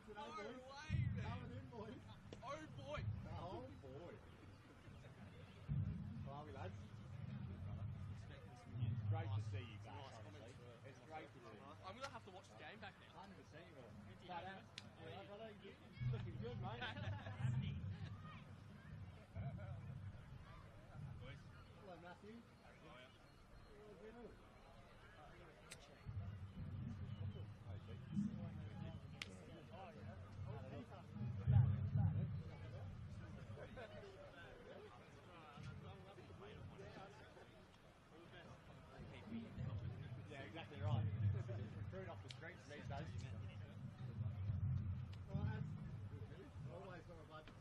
Great to see you guys, honestly. It's great to see you. I'm going to have to watch the game back then. 100% you will. Looking good, mate. Hello, Matthew. Yeah, exactly right. Recruit off the streets these days. Well, that's always got a budget.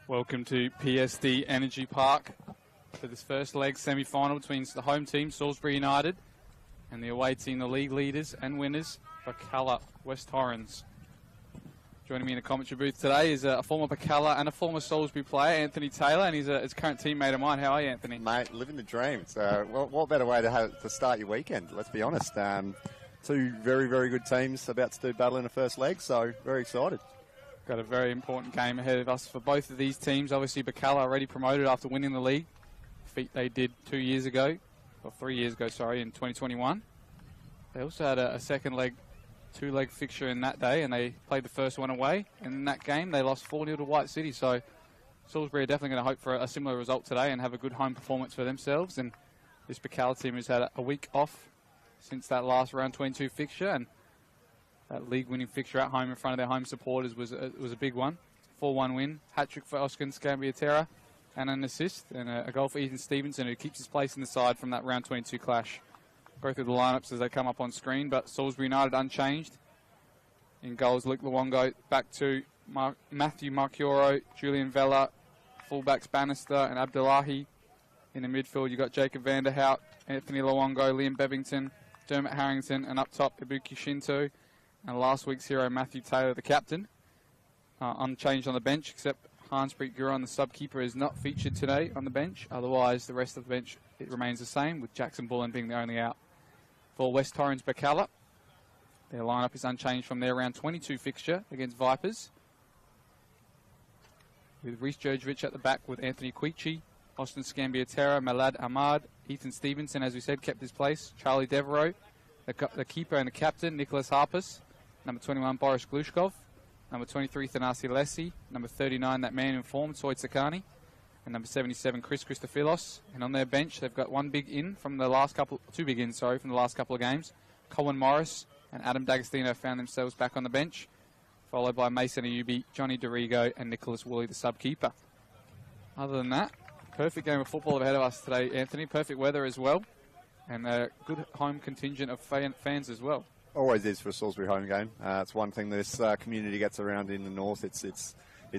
Welcome to PSD Energy Park for this first leg semi-final between the home team, Salisbury United, and the away team, the league leaders and winners, Birkalla West Torrens. Joining me in the commentary booth today is a former Birkalla and a former Salisbury player, Anthony Taylor, and he's a current teammate of mine. How are you, Anthony? Mate, living the dream. It's what better way to start your weekend, let's be honest. Two very, very good teams about to do battle in the first leg, so very excited. Got a very important game ahead of us for both of these teams. Obviously, Birkalla already promoted after winning the league, feat they did 3 years ago, in 2021. They also had a second leg, two-leg fixture in that day, and they played the first one away. And in that game, they lost 4-0 to White City. So Salisbury are definitely going to hope for a similar result today and have a good home performance for themselves. And this Birkalla team has had a week off since that last round 22 fixture, and that league-winning fixture at home in front of their home supporters was a big one. 4-1 win, hat-trick for Oscar Scambiatera, and an assist, and a goal for Ethan Stevenson, who keeps his place in the side from that round 22 clash. Go through the lineups as they come up on screen, but Salisbury United unchanged. In goals, Luke Luongo, back to Matthew Marchioro, Julian Vella, fullbacks Bannister and Abdullahi. In the midfield, you've got Jacob Vanderhout, Anthony Luongo, Liam Bevington, Dermot Harrington, and up top, Ibuki Shinto. And last week's hero, Matthew Taylor, the captain, unchanged on the bench, except Hanspreet Guron, the sub-keeper, is not featured today on the bench. Otherwise, the rest of the bench, it remains the same, with Jackson Bullen being the only out. For West Torrens Birkalla, their lineup is unchanged from their round 22 fixture against Vipers, with Reece Jurjevic at the back with Anthony Quichi, Austin Scambiatera, Malad Ahmad, Ethan Stevenson, as we said, kept his place, Charlie Devereaux, the keeper and the captain, Nicholas Harpus, number 21, Boris Glushkov, number 23, Thanasi Lessi, number 39, that man in form, Soy Tsakani, and number 77, Chris Christophilos. And on their bench, they've got two big ins from the last couple of games. Colin Morris and Adam D'Agostino found themselves back on the bench, followed by Mason Ayubi, Johnny Dorigo, and Nicholas Woolley, the sub-keeper. Other than that, perfect game of football ahead of us today, Anthony. Perfect weather as well, and a good home contingent of fans as well. Always is for a Salisbury home game. It's one thing this community gets around in the north. It's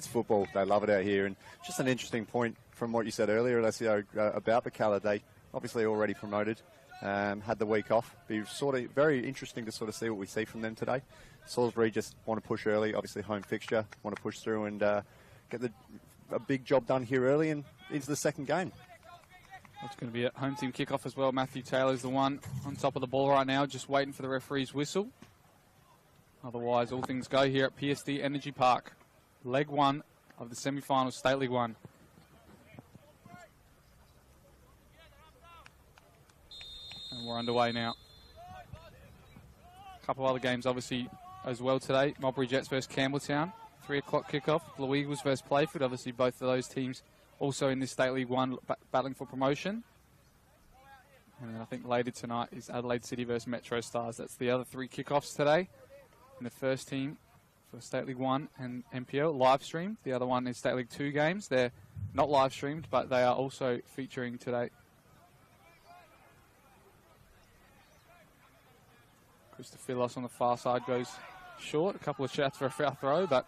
football. They love it out here. And just an interesting point from what you said earlier, Alessio, about Birkalla. They obviously already promoted, had the week off. Be sort of very interesting to sort of see what we see from them today. Salisbury just want to push early. Obviously home fixture. Want to push through and get a big job done here early and into the second game. It's going to be a home team kickoff as well. Matthew Taylor's the one on top of the ball right now, just waiting for the referee's whistle. Otherwise, all things go here at PSD Energy Park. Leg one of the semi-final State League 1. And we're underway now. A couple of other games, obviously, as well today. Mulberry Jets versus Campbelltown. 3 o'clock kickoff. Blue Eagles versus Playford. Obviously, both of those teams also in this State League 1 battling for promotion. And then I think later tonight is Adelaide City versus Metro Stars. That's the other 3 kickoffs today. And the first team for State League 1 and NPL live streamed. The other one is State League 2 games. They're not live streamed, but they are also featuring today. Christophilos on the far side goes short. A couple of shouts for a foul throw, but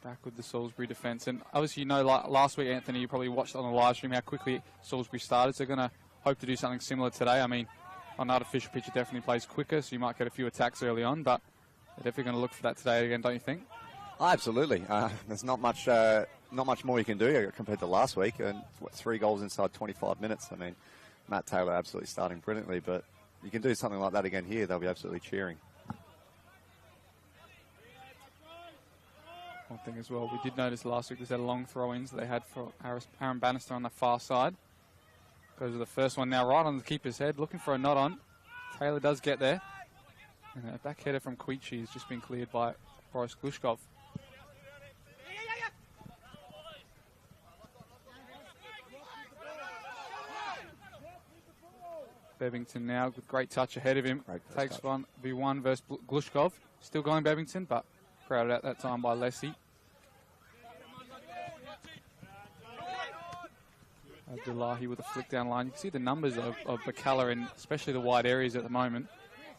Back with the Salisbury defence. And obviously, you know, like last week, Anthony, you probably watched on the live stream how quickly Salisbury started. So they're going to hope to do something similar today. I mean, on an artificial pitch, it definitely plays quicker, so you might get a few attacks early on, but they're definitely going to look for that today again, don't you think? Oh, absolutely. There's not much more you can do compared to last week. And 3 goals inside 25 minutes. I mean, Matt Taylor absolutely starting brilliantly, but you can do something like that again here, they'll be absolutely cheering. One thing as well, we did notice last week was that long throw-ins that they had for Aaron Bannister on the far side. Goes to the first one now, right on the keeper's head, looking for a nod on. Taylor does get there. And a back header from Quichi has just been cleared by Boris Glushkov. Bevington now with great touch ahead of him. Takes 1v1 versus Glushkov. Still going Bevington, but crowded at that time by Lessie. Abdullahi with a flick down line. You can see the numbers of Birkalla in especially the wide areas at the moment.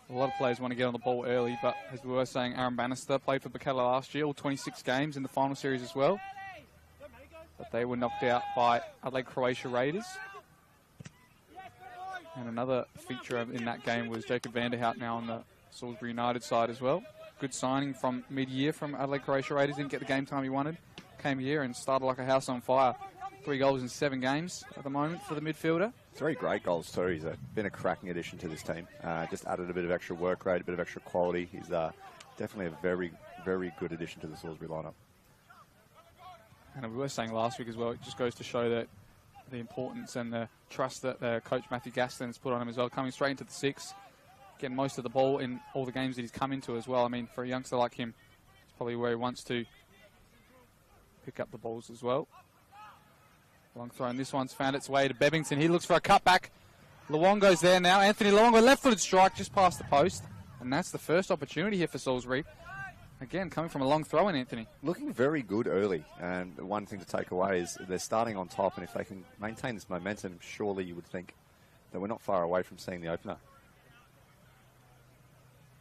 A lot of players want to get on the ball early, but as we were saying, Aaron Bannister played for Birkalla last year, all 26 games in the final series as well. But they were knocked out by Adelaide Croatia Raiders. And another feature in that game was Jacob Vanderhout now on the Salisbury United side as well. Good signing from mid-year from Adelaide Croatia Raiders. Didn't get the game time he wanted. Came here and started like a house on fire. 3 goals in 7 games at the moment for the midfielder. 3 great goals too. He's been a cracking addition to this team. Just added a bit of extra work rate, a bit of extra quality. He's definitely a very, very good addition to the Salisbury lineup. And we were saying last week as well, it just goes to show that the importance and the trust that coach Matthew Gaston has put on him as well. Coming straight into the 6, getting most of the ball in all the games that he's come into as well. I mean, for a youngster like him, it's probably where he wants to pick up the balls as well. Long throw, and this one's found its way to Bevington. He looks for a cutback. Luongo's there now. Anthony Luongo, left-footed strike just past the post. And that's the first opportunity here for Salisbury. Again, coming from a long throw in, Anthony. Looking very good early. And the one thing to take away is they're starting on top. And if they can maintain this momentum, surely you would think that we're not far away from seeing the opener.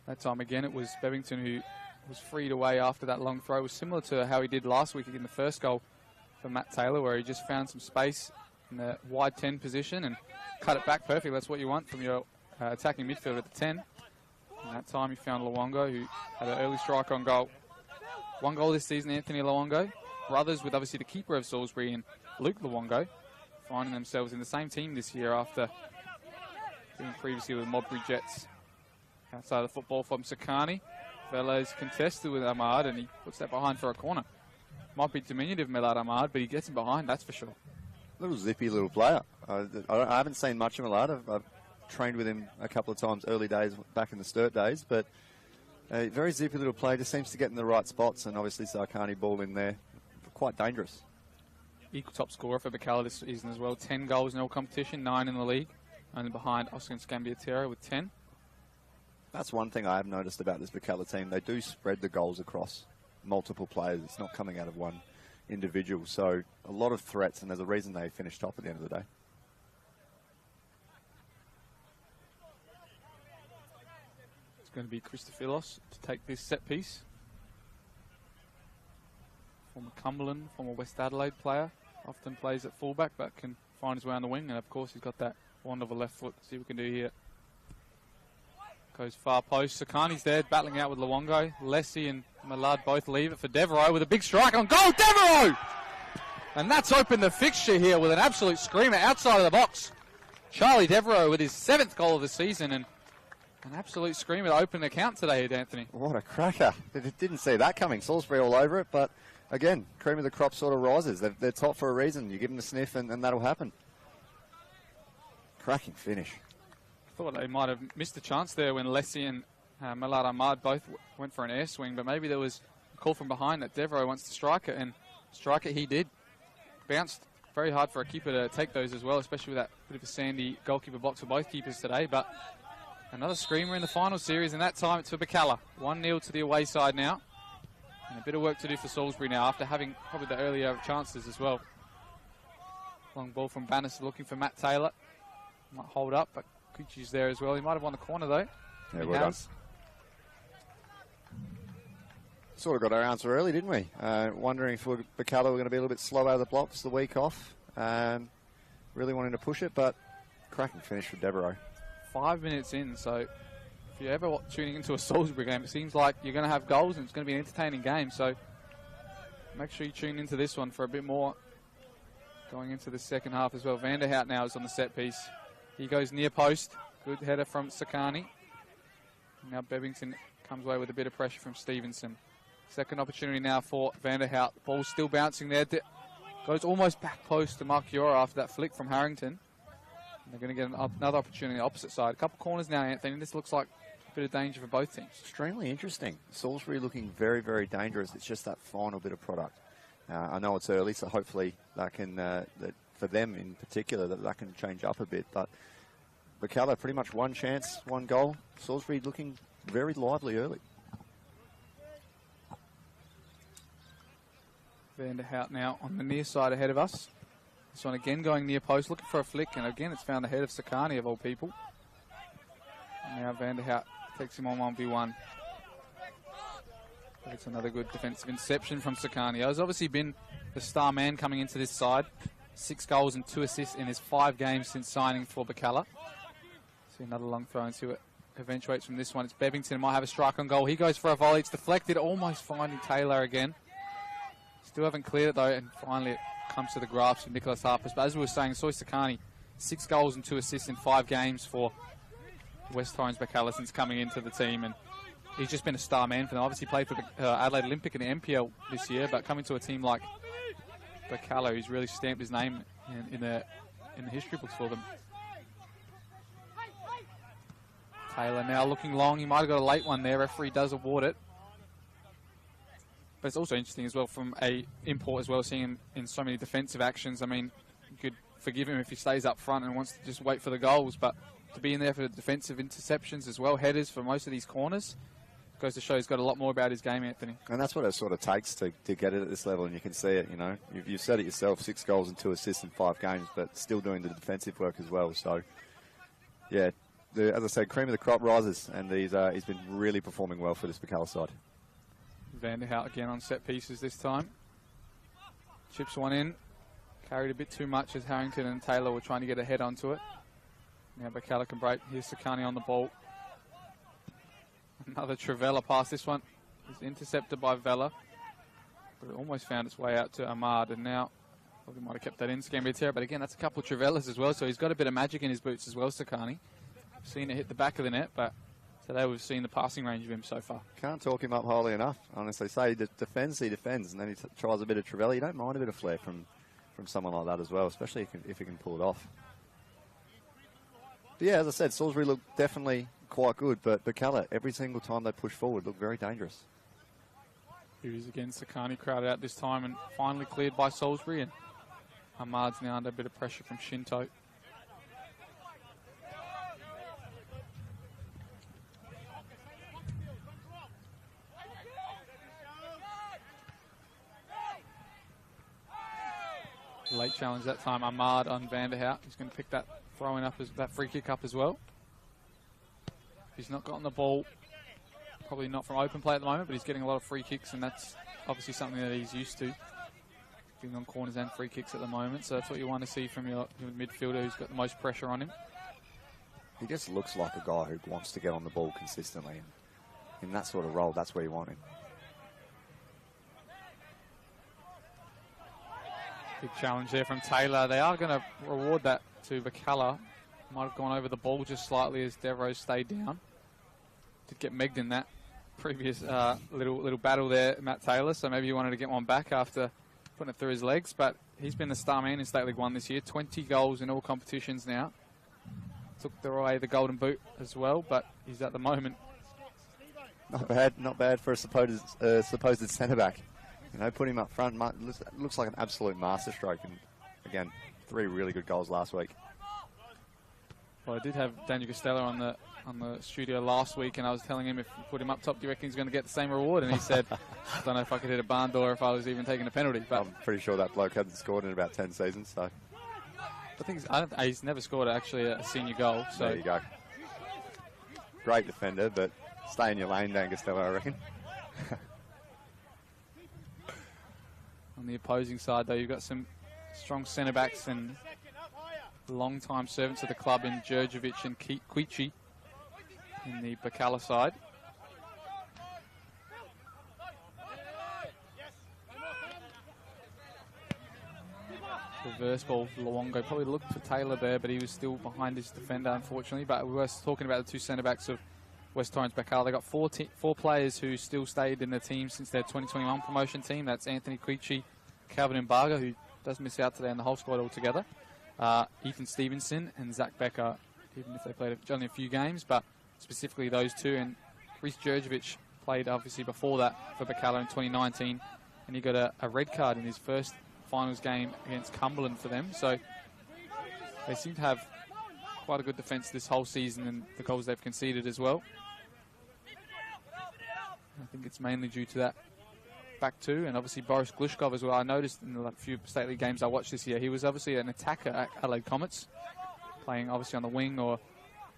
That time again, it was Bevington who was freed away after that long throw. It was similar to how he did last week in the first goal for Matt Taylor, where he just found some space in the wide 10 position and cut it back perfectly. That's what you want from your attacking midfielder at the 10. And that time he found Luongo, who had an early strike on goal. 1 goal this season, Anthony Luongo. Brothers with obviously the keeper of Salisbury and Luke Luongo, finding themselves in the same team this year after being previously with Modbury Jets. Outside of the football from Sakani. Velez contested with Ahmad, and he puts that behind for a corner. Might be diminutive, Millard Ahmad, but he gets him behind, that's for sure. Little zippy little player. I haven't seen much of Millard. I've trained with him a couple of times early days, back in the Sturt days, but a very zippy little player, just seems to get in the right spots, and obviously Sarkani ball in there. Quite dangerous. Equal top scorer for Birkalla this season as well. 10 goals in all competition, 9 in the league. Only behind Oscar Scambiatero with 10. That's one thing I have noticed about this Birkalla team. They do spread the goals across multiple players. It's not coming out of one individual. So a lot of threats, and there's a reason they finish top at the end of the day. It's going to be Christophilos to take this set piece. Former Cumberland, former West Adelaide player. Often plays at fullback, but can find his way on the wing. And of course, he's got that wand of a left foot. See what we can do here. Goes far post. Sakani's there, battling out with Luongo. Lessie and Millard both leave it for Devereaux with a big strike on goal. Devereaux! And that's opened the fixture here with an absolute screamer outside of the box. Charlie Devereaux with his 7th goal of the season, and an absolute screamer to open the count today, Anthony. What a cracker. Didn't see that coming. Salisbury all over it, but again, cream of the crop sort of rises. They're top for a reason. You give them a sniff and that'll happen. Cracking finish. Thought they might have missed a chance there when Lessie and Millard Ahmad both went for an air swing, but maybe there was a call from behind that Devereaux wants to strike it, and strike it he did. Bounced very hard for a keeper to take those as well, especially with that bit of a sandy goalkeeper box for both keepers today. But another screamer in the final series, and that time it's for Birkalla. 1-0 to the away side now. And a bit of work to do for Salisbury now after having probably the earlier chances as well. Long ball from Bannister looking for Matt Taylor. Might hold up, but Kuchi's there as well. He might have won the corner though. Yeah, well done. Sort of got our answer early, didn't we? Wondering if Birkalla were going to be a little bit slow out of the blocks the week off. Really wanting to push it, but cracking finish for Devereaux. 5 minutes in, so if you're ever tuning into a Salisbury game, it seems like you're going to have goals and it's going to be an entertaining game. So make sure you tune into this one for a bit more going into the second half as well. Vanderhout now is on the set piece. He goes near post. Good header from Sakani. Now Bebbington comes away with a bit of pressure from Stevenson. Second opportunity now for Vanderhout. The ball's still bouncing there. Goes almost back post to Marchiora after that flick from Harrington. And they're going to get another opportunity on the opposite side. A couple corners now, Anthony. This looks like a bit of danger for both teams. Extremely interesting. Salisbury looking very, very dangerous. It's just that final bit of product. I know it's early, so hopefully that can, for them in particular, that can change up a bit. But Birkalla pretty much one chance, one goal. Salisbury looking very lively early. Vanderhout now on the near side ahead of us. This one again going near post, looking for a flick, and again it's found ahead of Sakani of all people. And now Vanderhout takes him on 1v1. It's another good defensive inception from Sakani. He's obviously been the star man coming into this side. 6 goals and 2 assists in his 5 games since signing for Birkalla. See another long throw and see what eventuates from this one. It's Bebbington, might have a strike on goal. He goes for a volley. It's deflected, almost finding Taylor again. Still haven't cleared it though, and finally it comes to the grasp of Nicholas Harpers. But as we were saying, Soy Sakani, 6 goals and 2 assists in 5 games for West Torrens Birkalla since coming into the team, and he's just been a star man for them. Obviously played for Adelaide Olympic in the NPL this year, but coming to a team like Birkalla, who's really stamped his name in the history books for them. Taylor now looking long. He might have got a late one there. Referee does award it. But it's also interesting as well from a import as well, seeing him in so many defensive actions. I mean, you could forgive him if he stays up front and wants to just wait for the goals, but to be in there for the defensive interceptions as well, headers for most of these corners, goes to show he's got a lot more about his game, Anthony. And that's what it sort of takes to get it at this level, and you can see it, you know. You've said it yourself, 6 goals and 2 assists in 5 games, but still doing the defensive work as well. So, yeah, as I said, cream of the crop rises, and he's been really performing well for this Birkalla side. Vanderhout again on set pieces this time. Chips one in. Carried a bit too much as Harrington and Taylor were trying to get a head onto it. Now Birkalla can break. Here's Sakani on the ball. Another Trivella pass. This one is intercepted by Vella, but it almost found its way out to Ahmad, and now probably might have kept that in. Scambiatera, but again, that's a couple of Trivellas as well, so he's got a bit of magic in his boots as well, Sakani. Seen it hit the back of the net, but today we've seen the passing range of him so far. Can't talk him up highly enough. Honestly, say he defends, and then he tries a bit of Trivella. You don't mind a bit of flair from someone like that as well, especially if he can pull it off. But yeah, as I said, Salisbury looked definitely quite good, but Birkalla, every single time they push forward, looked very dangerous. Here he is again, Sakani crowded out this time and finally cleared by Salisbury, and Ahmad's now under a bit of pressure from Shinto. Late challenge that time, Ahmad on Vanderhout. He's going to pick that throwing up as that free kick up as well. He's not gotten the ball, probably not from open play at the moment, but he's getting a lot of free kicks, and that's obviously something that he's used to, being on corners and free kicks at the moment. So that's what you want to see from your midfielder who's got the most pressure on him. He just looks like a guy who wants to get on the ball consistently, and in that sort of role, that's where you want him. Big challenge there from Taylor. They are going to reward that to Birkalla. Might have gone over the ball just slightly as Devereaux stayed down. Did get megged in that previous little battle there, Matt Taylor, so maybe he wanted to get one back after putting it through his legs, but he's been the star man in State League 1 this year. 20 goals in all competitions now. Took away the golden boot as well, but he's at the moment. Not bad for a supposed centre-back. You know, put him up front, looks like an absolute masterstroke, and again, 3 really good goals last week. Well, I did have Daniel Costello on the studio last week, and I was telling him if you put him up top, do you reckon he's going to get the same reward? And he said, I don't know if I could hit a barn door if I was even taking a penalty. But I'm pretty sure that bloke hasn't scored in about 10 seasons. So the thing is, he's never scored actually a senior goal. So there you go. Great defender, but stay in your lane, Dan Costello, I reckon. On the opposing side, though, you've got some strong centre-backs and long-time servants of the club in Djurdjevic and Quichi in the Birkalla side. Reverse ball for Luongo. Probably looked for Taylor there, but he was still behind his defender, unfortunately. But we were talking about the two centre-backs of West Torrens Birkalla. They got four players who still stayed in the team since their 2021 promotion team. That's Anthony Quichi, Calvin Mbaga, who does miss out today in the whole squad altogether. Ethan Stevenson and Zach Becker, even if they played only a few games, but specifically those two. And Rhys Djurdjevic played obviously before that for Birkalla in 2019, and he got a red card in his first finals game against Cumberland for them. So they seem to have quite a good defence this whole season, and the goals they've conceded as well. I think it's mainly due to that back two, and obviously Boris Glushkov as well. I noticed in the few state league games I watched this year, he was obviously an attacker at Adelaide Comets, playing obviously on the wing or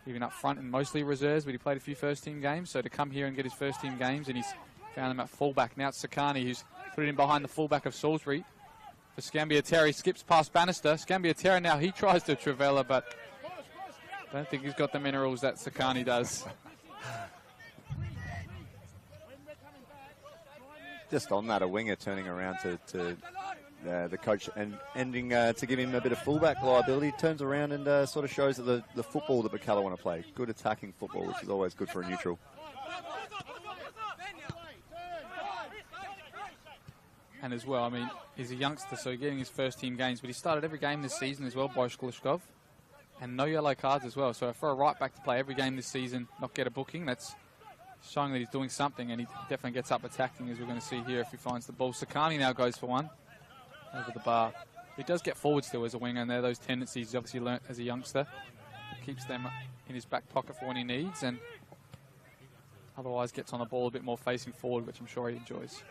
even up front and mostly reserves, but he played a few first team games. So to come here and get his first team games, and he's found him at fullback. Now it's Sakani who's put it in behind the fullback of Salisbury. For Scambiateri, skips past Bannister. Scambiateri now, he tries to Travella, but I don't think he's got the minerals that Sakani does. Just on that, a winger turning around to the coach and ending to give him a bit of fullback liability, turns around and sort of shows that the football that Birkalla want to play. Good attacking football, which is always good for a neutral. And as well, I mean, he's a youngster, so getting his first team games, but he started every game this season as well, Boris Glushkov, and no yellow cards as well. So for a right back to play every game this season, not get a booking, that's showing that he's doing something, and he definitely gets up attacking, as we're going to see here if he finds the ball. Sakani now goes for one over the bar. He does get forward still as a winger, and there are those tendencies he's obviously learnt as a youngster. Keeps them in his back pocket for when he needs, and otherwise gets on the ball a bit more facing forward, which I'm sure he enjoys.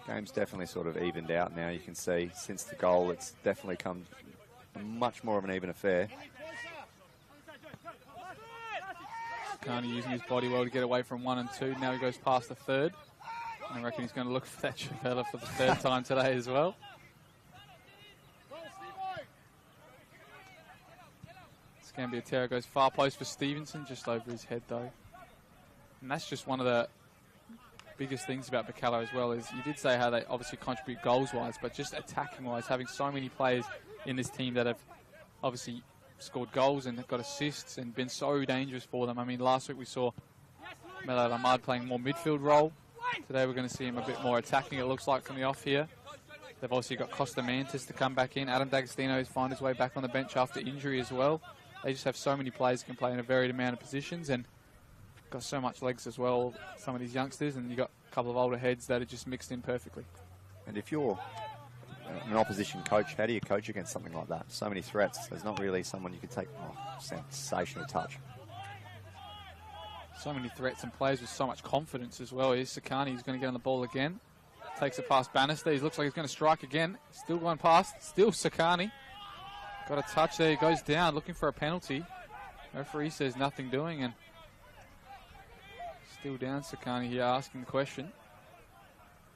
Game's definitely sort of evened out now. You can see since the goal, it's definitely come much more of an even affair. Sakani using his body well to get away from 1 and 2. Now he goes past the third. And I reckon he's going to look for that Travella for the third time today as well. Scambiatera goes far post for Stevenson, just over his head though. And that's just one of the biggest things about Birkalla as well, is you did say how they obviously contribute goals-wise, but just attacking-wise, having so many players in this team that have obviously scored goals and have got assists and been so dangerous for them. I mean, last week we saw Melo Lamad playing more midfield role. Today we're going to see him a bit more attacking, it looks like, from the off here. They've also got Costa Mantis to come back in. Adam D'Agostino has found his way back on the bench after injury as well. They just have so many players who can play in a varied amount of positions, and got so much legs as well, some of these youngsters, and you've got a couple of older heads that are just mixed in perfectly. And if you're an opposition coach, how do you coach against something like that? So many threats. There's not really someone you can take. Sensational touch. So many threats and players with so much confidence as well. Here's Sakani, he's going to get on the ball again. Takes it past Bannister. He looks like he's going to strike again. Still going past. Still Sakani. Got a touch there. He goes down looking for a penalty. Referee says nothing doing, and still down Sakani here asking the question.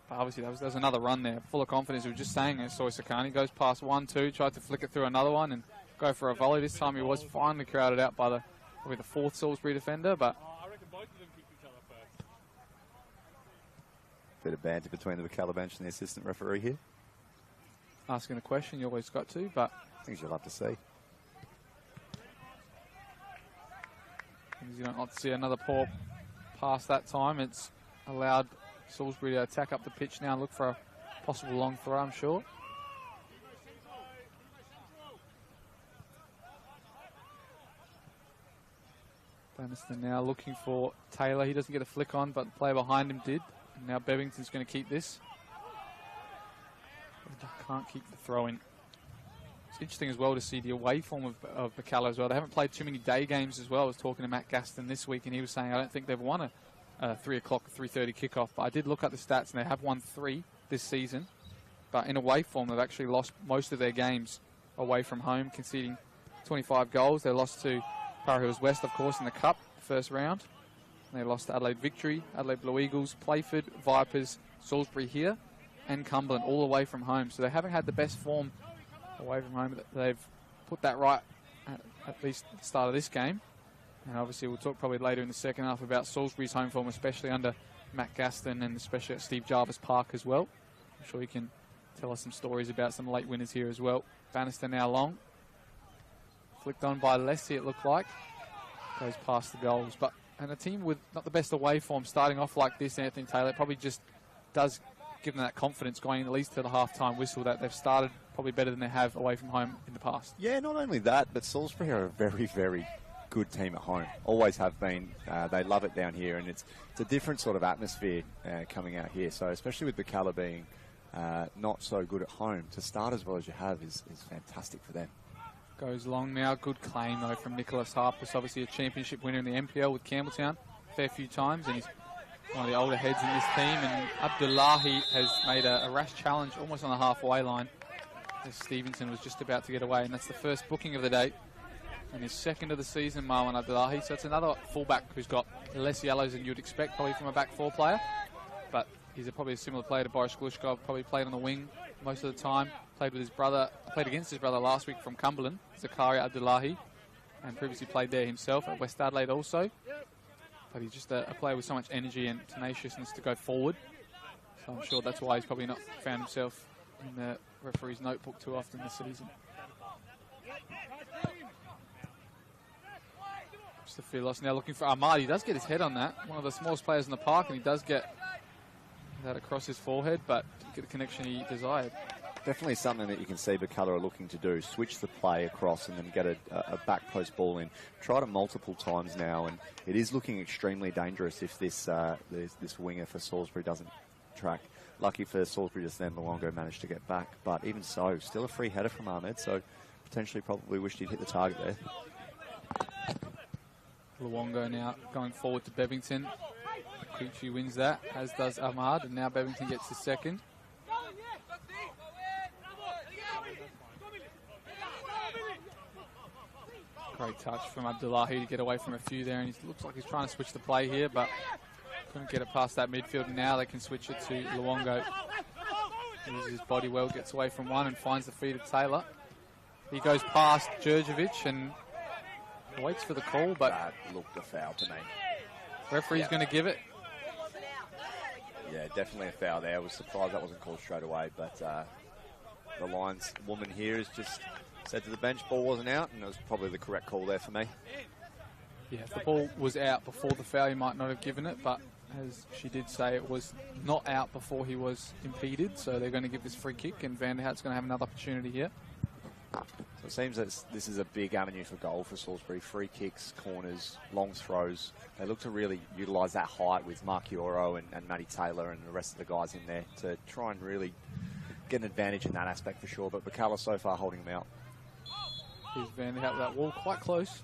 But obviously that was another run there. Full of confidence. We were just saying it. Saw Sakani goes past 1-2, tried to flick it through another one and go for a volley. This time he was finally crowded out by probably the fourth Salisbury defender, but I reckon both of them kicked each other first. Bit of banter between the Birkalla bench and the assistant referee here. asking the question, you always got to, but Things you'll have to see. you don't like to see another poor pass that time. It's allowed Salisbury to attack up the pitch now and look for a possible long throw, I'm sure. Bannister now looking for Taylor. He doesn't get a flick on, but the player behind him did. And now Bevington's going to keep this. Can't keep the throw in. It's interesting as well to see the away form of Birkalla as well. They haven't played too many day games as well. I was talking to Matt Gaston this week, and he was saying I don't think they've won a 3 o'clock, 3:30 kickoff. But I did look at the stats, and they have won 3 this season. But in away form, they've actually lost most of their games away from home, conceding 25 goals. They lost to Para Hills West, of course, in the Cup, first round. And they lost to Adelaide Victory, Adelaide Blue Eagles, Playford, Vipers, Salisbury here, and Cumberland, all away from home. So they haven't had the best form away from home. They've put that right at least at the start of this game. And obviously we'll talk probably later in the second half about Salisbury's home form, especially under Matt Gaston and especially at Steve Jarvis Park as well. I'm sure you can tell us some stories about some late winners here as well. Bannister now long. Flicked on by Leslie, it looked like. Goes past the goals. And a team with not the best away form starting off like this, Anthony Taylor, probably just does give them that confidence going at least to the half-time whistle that they've started probably better than they have away from home in the past. Yeah, not only that, but Salisbury are a very, very good team at home. Always have been. They love it down here, and it's a different sort of atmosphere coming out here. So especially with Birkalla being not so good at home, to start as well as you have is fantastic for them. Goes long now. Good claim, though, from Nicholas Harpus. Obviously a championship winner in the NPL with Campbelltown a fair few times, and he's one of the older heads in this team. And Abdullahi has made a rash challenge almost on the halfway line as Stevenson was just about to get away. And that's the first booking of the day and his second of the season, Marwan Abdullahi. So it's another fullback who's got less yellows than you'd expect probably from a back four player. But he's probably a similar player to Boris Glushkov, probably played on the wing most of the time. Played against his brother last week from Cumberland, Zakaria Abdullahi, and previously played there himself at West Adelaide also. But he's just a player with so much energy and tenaciousness to go forward. So I'm sure that's why he's probably not found himself in the referee's notebook too often this season. Stefilos now looking for Ahmad. He does get his head on that. One of the smallest players in the park, and he does get that across his forehead, but didn't get the connection he desired. Definitely something that you can see Birkalla are looking to do. Switch the play across and then get a back post ball in. Tried it multiple times now, and it is looking extremely dangerous if this winger for Salisbury doesn't track. Lucky for Salisbury just then, Luongo managed to get back. But even so, still a free header from Ahmed, so potentially probably wished he'd hit the target there. Luongo now going forward to Bevington. Kuchi wins that, as does Ahmad, and now Bevington gets his second. Great touch from Abdullahi to get away from a few there, and he looks like he's trying to switch the play here, but couldn't get it past that midfield, and now they can switch it to Luongo. Uses his body well, gets away from one and finds the feet of Taylor. He goes past Djurdjevic and waits for the call, but that looked a foul to me. Referee's going to give it. Yeah, definitely a foul there. I was surprised that wasn't called straight away, but the Lions woman here has just said to the bench ball wasn't out, and it was probably the correct call there for me. Yeah, if the ball was out before the foul, he might not have given it, but as she did say, it was not out before he was impeded, so they're going to give this free kick, and Vanderhout's going to have another opportunity here. So it seems that this is a big avenue for goal for Salisbury. Free kicks, corners, long throws. They look to really utilise that height with Mark Ioro and Matty Taylor and the rest of the guys in there to try and really get an advantage in that aspect for sure. But Birkalla so far holding him out. Here's Vanderhout with that wall quite close.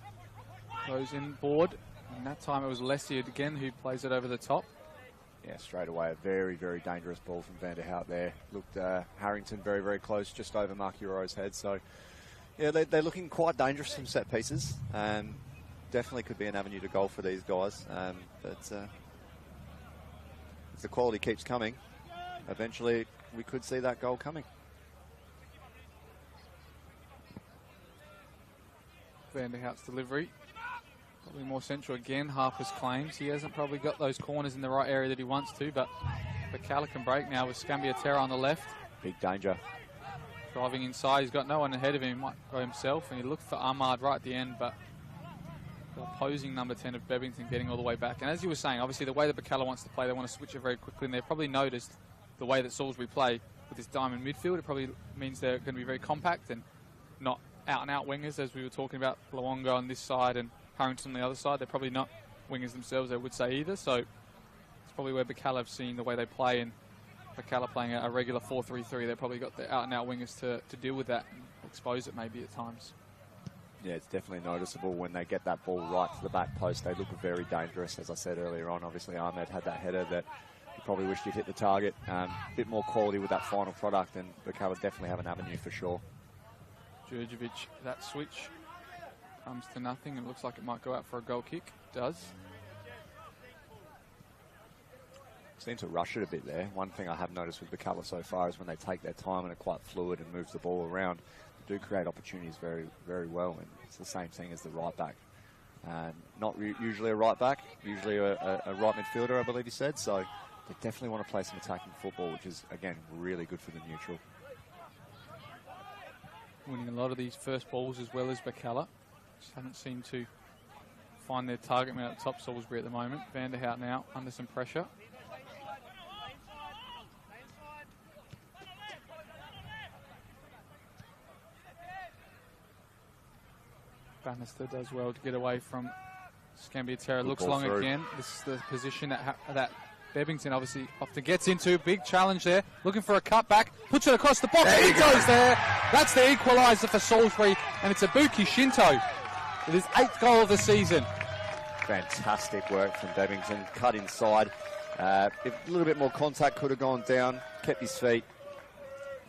Goes in board. And that time it was Lessiard again who plays it over the top. Yeah, straight away a very, very dangerous ball from Vanderhout there. Looked Harrington very, very close, just over Mark Ioro's head. So yeah, they're looking quite dangerous from set pieces. Definitely could be an avenue to goal for these guys. But if the quality keeps coming, eventually we could see that goal coming. Vanderhout's delivery. Probably more central again. Harper's claims. He hasn't probably got those corners in the right area that he wants to, but Birkalla can break now with Scambiatera on the left. Big danger. Driving inside, he's got no one ahead of him, he might go himself, and he looked for Ahmad right at the end, but the opposing number 10 of Bevington getting all the way back. And as you were saying, obviously the way that Birkalla wants to play, they want to switch it very quickly, and they've probably noticed the way that Salisbury play with this diamond midfield. It probably means they're going to be very compact and not out-and-out wingers, as we were talking about Luongo on this side and Harrington on the other side. They're probably not wingers themselves, I would say, either, so it's probably where Birkalla have seen the way they play, and Birkalla playing a regular 4-3-3, they've probably got the out-and-out wingers to deal with that and expose it maybe at times. Yeah, it's definitely noticeable when they get that ball right to the back post. They look very dangerous, as I said earlier on. Obviously, Ahmed had that header that he probably wished he'd hit the target. A bit more quality with that final product, and Birkalla definitely have an avenue for sure. Djurdjevic, that switch. Comes to nothing. It looks like it might go out for a goal kick. Does. Seem to rush it a bit there. One thing I have noticed with Birkalla so far is when they take their time and are quite fluid and move the ball around, they do create opportunities very, very well. And it's the same thing as the right back. Not usually a right back, usually a right midfielder, I believe he said. So they definitely want to play some attacking football, which is, again, really good for the neutral. Winning a lot of these first balls as well as Birkalla. Just haven't seemed to find their target man at top Salisbury at the moment. Vanderhout now under some pressure. Bannister does well to get away from Scambiatera. Looks long through again. This is the position that Bebbington obviously often gets into. Big challenge there. Looking for a cutback. Puts it across the box. He goes there. That's the equaliser for Salisbury. And it's Ibuki Shinto with his 8th goal of the season. Fantastic work from Bebbington. Cut inside. A little bit more contact could have gone down. Kept his feet.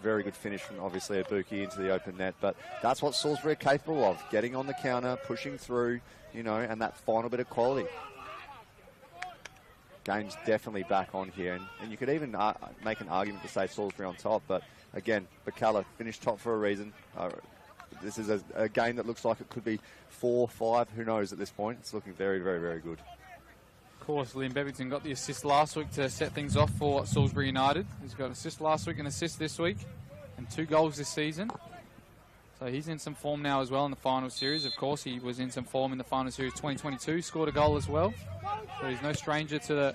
Very good finish from obviously Ibuki into the open net. But that's what Salisbury are capable of. Getting on the counter, pushing through, you know, and that final bit of quality. Game's definitely back on here. And you could even make an argument to say Salisbury on top. But again, Birkalla finished top for a reason. This is a game that looks like it could be 4-5. Who knows at this point? It's looking very, very, very good. Of course, Liam Bebbington got the assist last week to set things off for Salisbury United. He's got an assist last week and assist this week and 2 goals this season. So he's in some form now as well in the final series. Of course, he was in some form in the final series 2022, scored a goal as well. So he's no stranger to the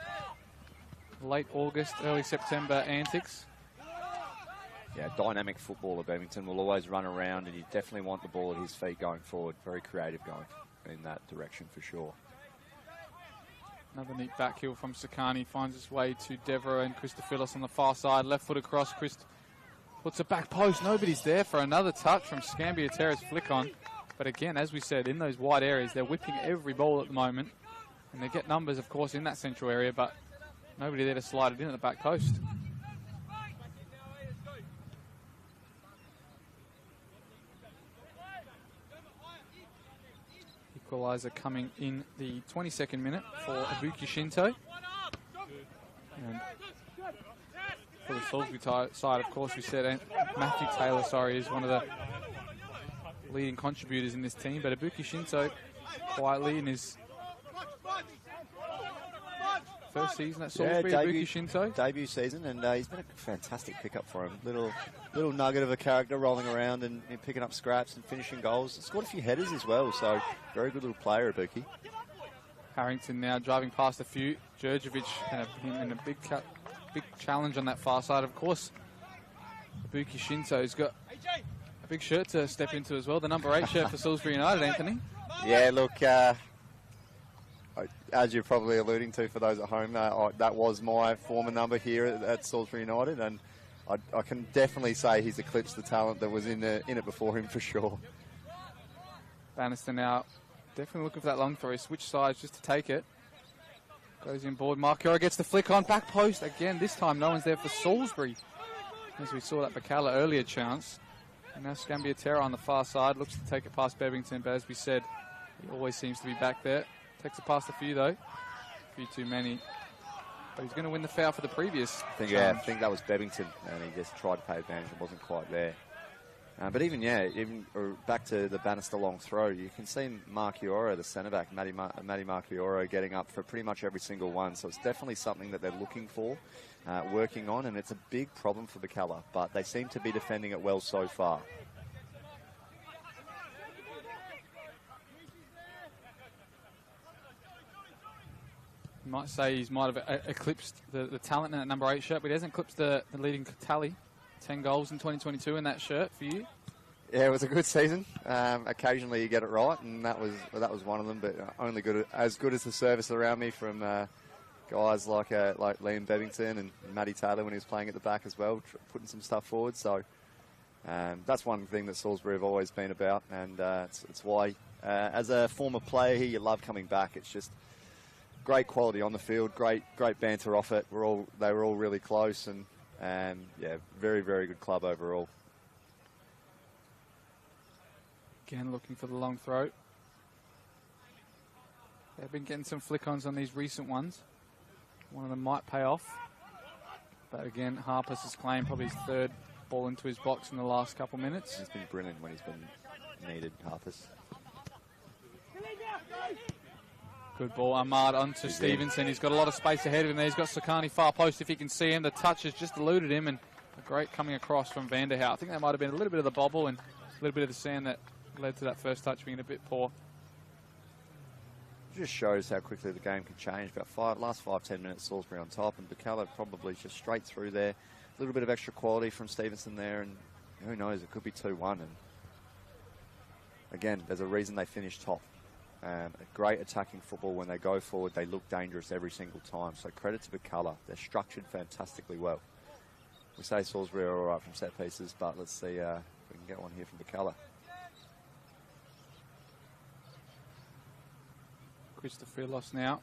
late August, early September antics. Yeah, dynamic footballer Bebbington will always run around, and you definitely want the ball at his feet going forward. Very creative going in that direction for sure. Another neat back heel from Sakani finds his way to Devereux and Christophilis on the far side. Left foot across. Chris puts a back post. Nobody's there for another touch from Scambiatera's flick on. But again, as we said, in those wide areas, they're whipping every ball at the moment. And they get numbers, of course, in that central area, but nobody there to slide it in at the back post. Equalizer coming in the 22nd minute for Ibuki Shinto. And for the Salisbury side, of course, we said Matthew Taylor, is one of the leading contributors in this team. But Ibuki Shinto, quietly in his first season at Salisbury, Ibuki Shinto. Debut season, and he's been a fantastic pickup for him. Little nugget of a character rolling around and picking up scraps and finishing goals. Scored a few headers as well, so very good little player, Ibuki. Harrington now driving past a few. Djurjevic in a big challenge on that far side. Of course, Ibuki Shinto's got a big shirt to step into as well. The number 8 shirt for Salisbury United, Anthony. Yeah, look, as you're probably alluding to for those at home, that was my former number here at Salisbury United, and I can definitely say he's eclipsed the talent that was in it before him for sure. Bannister now definitely looking for that long throw. He switched sides just to take it. Goes in board. Markiora gets the flick on. Back post again. This time no one's there for Salisbury. As we saw that Birkalla earlier chance. And now Scambiatera on the far side. Looks to take it past Bebbington, but as we said, he always seems to be back there. Takes it past a few though. A few too many. But he's going to win the foul for the previous challenge. I think that was Bebbington, and he just tried to pay advantage and wasn't quite there. But even back to the Bannister long throw, you can see Markiora, the centre-back, Matty Markiora, getting up for pretty much every single one. So it's definitely something that they're looking for, working on, and it's a big problem for Birkalla, but they seem to be defending it well so far. You might say he might have eclipsed the talent in that number 8 shirt, but he hasn't eclipsed the leading tally. 10 goals in 2022 in that shirt for you. Yeah, it was a good season. Occasionally you get it right, and that was one of them. But only as good as the service around me from guys like Liam Bebbington and Matty Taylor when he was playing at the back as well, putting some stuff forward. So that's one thing that Salisbury have always been about, and it's why as a former player here, you love coming back. It's just great quality on the field, great banter off it. They were all really close, and yeah, very, very good club overall. Again, looking for the long throw. They've been getting some flick-ons on these recent ones. One of them might pay off. But again, Harpus has claimed probably his third ball into his box in the last couple minutes. He's been brilliant when he's been needed, Harpus. Good ball, Ahmad onto Stevenson. He's got a lot of space ahead of him there. He's got Sakani far post if he can see him. The touch has just eluded him, and a great coming across from Vanderhout. I think that might have been a little bit of the bobble and a little bit of the sand that led to that first touch being a bit poor. It just shows how quickly the game can change. About last 5-10 minutes, Salisbury on top, and Birkalla probably just straight through there. A little bit of extra quality from Stevenson there, and who knows, it could be 2-1. And again, there's a reason they finished top. A great attacking football. When they go forward, they look dangerous every single time. So credit to Birkalla. They're structured fantastically well. We say Salisbury are all right from set pieces, but let's see if we can get one here from Birkalla. Christopherlos now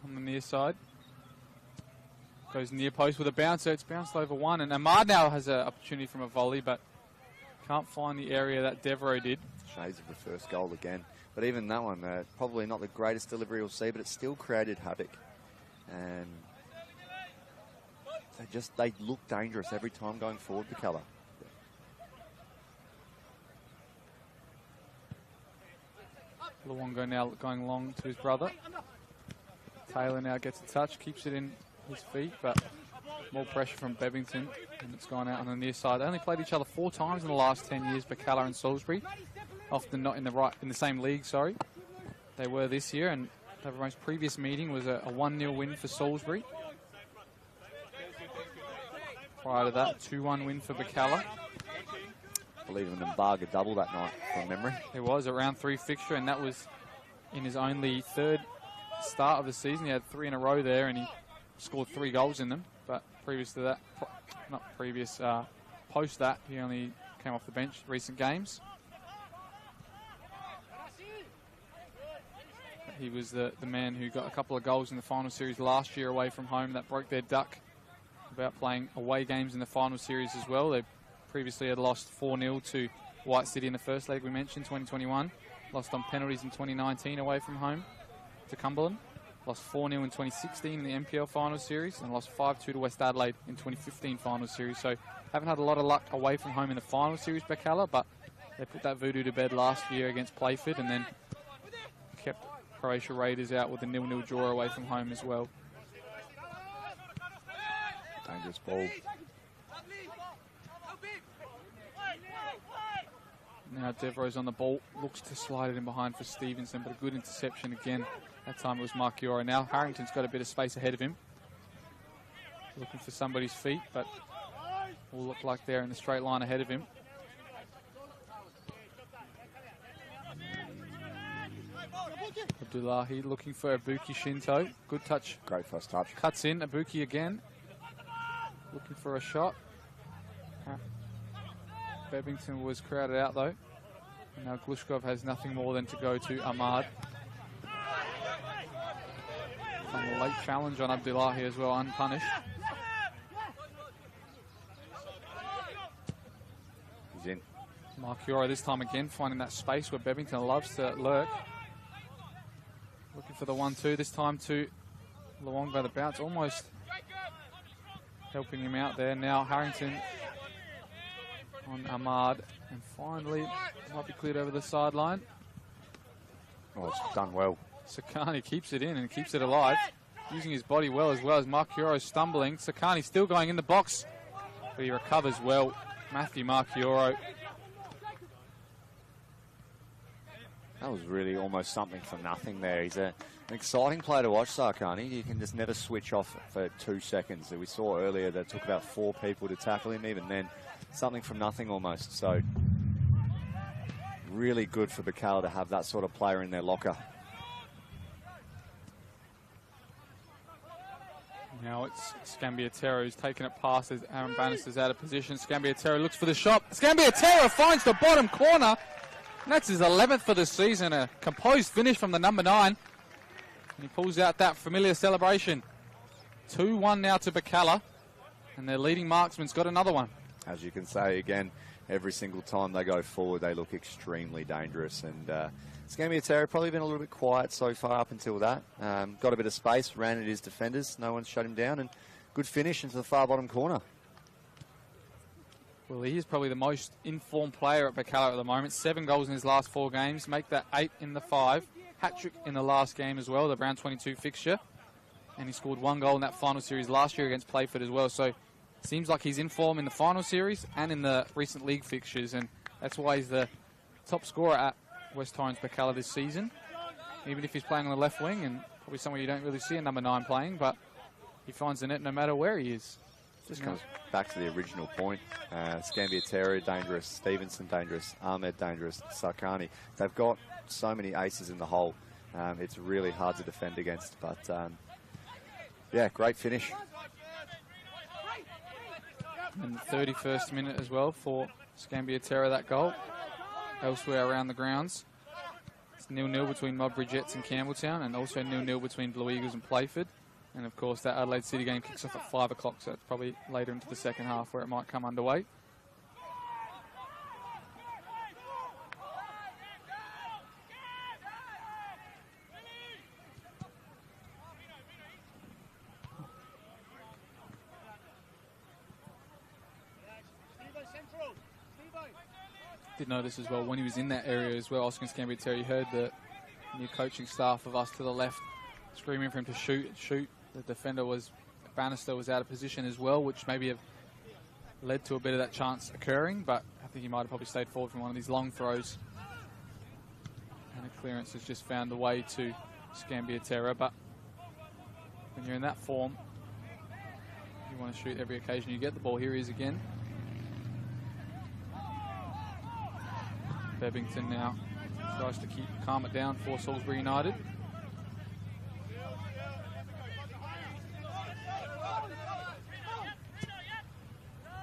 on the near side. Goes near post with a bouncer. It's bounced over one, and Ahmad now has an opportunity from a volley, but can't find the area that Devereaux did. Shades of the first goal again. But even that one, probably not the greatest delivery you'll see, but it still created havoc. And they look dangerous every time going forward, Birkalla. Luongo now going long to his brother. Taylor now gets a touch, keeps it in his feet, but more pressure from Bevington, and it's gone out on the near side. They only played each other 4 times in the last 10 years, Birkalla and Salisbury. Often not in the same league, sorry. They were this year, and their most previous meeting was a 1-0 win for Salisbury. Prior to that, 2-1 win for Birkalla. I believe an Embarga double that night, from memory. It was a round 3 fixture, and that was in his only third start of the season. He had 3 in a row there, and he scored 3 goals in them. But previous to that, post that, he only came off the bench recent games. He was the man who got a couple of goals in the final series last year away from home that broke their duck about playing away games in the final series as well. They previously had lost 4-0 to White City in the first leg we mentioned, 2021. Lost on penalties in 2019 away from home to Cumberland. Lost 4-0 in 2016 in the NPL final series, and lost 5-2 to West Adelaide in 2015 final series. So haven't had a lot of luck away from home in the final series, Birkalla, but they put that voodoo to bed last year against Playford, and then kept Croatia Raiders out with a 0-0 draw away from home as well. Dangerous ball. Now Devereaux's on the ball, looks to slide it in behind for Stevenson, but a good interception again. That time it was Marchiora. Now Harrington's got a bit of space ahead of him. Looking for somebody's feet, but will look like they're in the straight line ahead of him. Abdullahi looking for Ibuki Shinto. Good touch. Great first touch. Cuts in. Ibuki again. Looking for a shot. Bevington was crowded out though. And now Glushkov has nothing more than to go to Ahmad. And a late challenge on Abdullahi as well, unpunished. He's in. Marchiora this time again, finding that space where Bevington loves to lurk. Looking for the 1-2, this time to Luongo. The bounce almost helping him out there. Now Harrington on Ahmad, and finally might be cleared over the sideline. Oh, it's done well. Sakani keeps it in and keeps it alive, using his body well as Marchioro stumbling. Sakani still going in the box, but he recovers well. Matthew Marchioro. That was really almost something for nothing there. He's an exciting player to watch, Sakani. You can just never switch off for 2 seconds. We saw earlier that it took about 4 people to tackle him. Even then, something from nothing almost. So really good for Birkalla to have that sort of player in their locker. Now it's Scambiatero who's taken it past as Aaron Bannister's out of position. Scambiatero looks for the shot. Scambiatero finds the bottom corner. And that's his 11th for the season. A composed finish from the number 9. And he pulls out that familiar celebration. 2-1 now to Birkalla. And their leading marksman's got another one. As you can say, again, every single time they go forward, they look extremely dangerous. And Scambiatera probably been a little bit quiet so far up until that. Got a bit of space, ran at his defenders. No one's shut him down, and good finish into the far bottom corner. Well, he is probably the most informed player at Birkalla at the moment. 7 goals in his last 4 games. Make that 8 in the 5. Hat-trick in the last game as well, the round 22 fixture. And he scored 1 goal in that final series last year against Playford as well. So it seems like he's in form in the final series and in the recent league fixtures. And that's why he's the top scorer at West Torrens Birkalla this season. Even if he's playing on the left wing, and probably somewhere you don't really see a number 9 playing, but he finds the net no matter where he is. Just comes back to the original point. Scambiatera dangerous, Stevenson dangerous, Ahmed dangerous, Sarkani. They've got so many aces in the hole. It's really hard to defend against. But yeah, great finish. And the 31st minute as well for Scambiatera, that goal. Elsewhere around the grounds, it's 0-0 between Modbury Jets and Campbelltown, and also 0-0 between Blue Eagles and Playford. And of course, that Adelaide City game kicks off at 5 o'clock, so it's probably later into the second half where it might come underway. Did notice as well when he was in that area as well, Oscar Scambiatera, you heard the new coaching staff of us to the left screaming for him to shoot. The defender Bannister was out of position as well, which maybe have led to a bit of that chance occurring, but I think he might have probably stayed forward from one of these long throws. And the clearance has just found the way to Scambiatera, but when you're in that form, you want to shoot every occasion you get the ball. Here he is again. Bebbington now tries to calm it down for Salisbury United.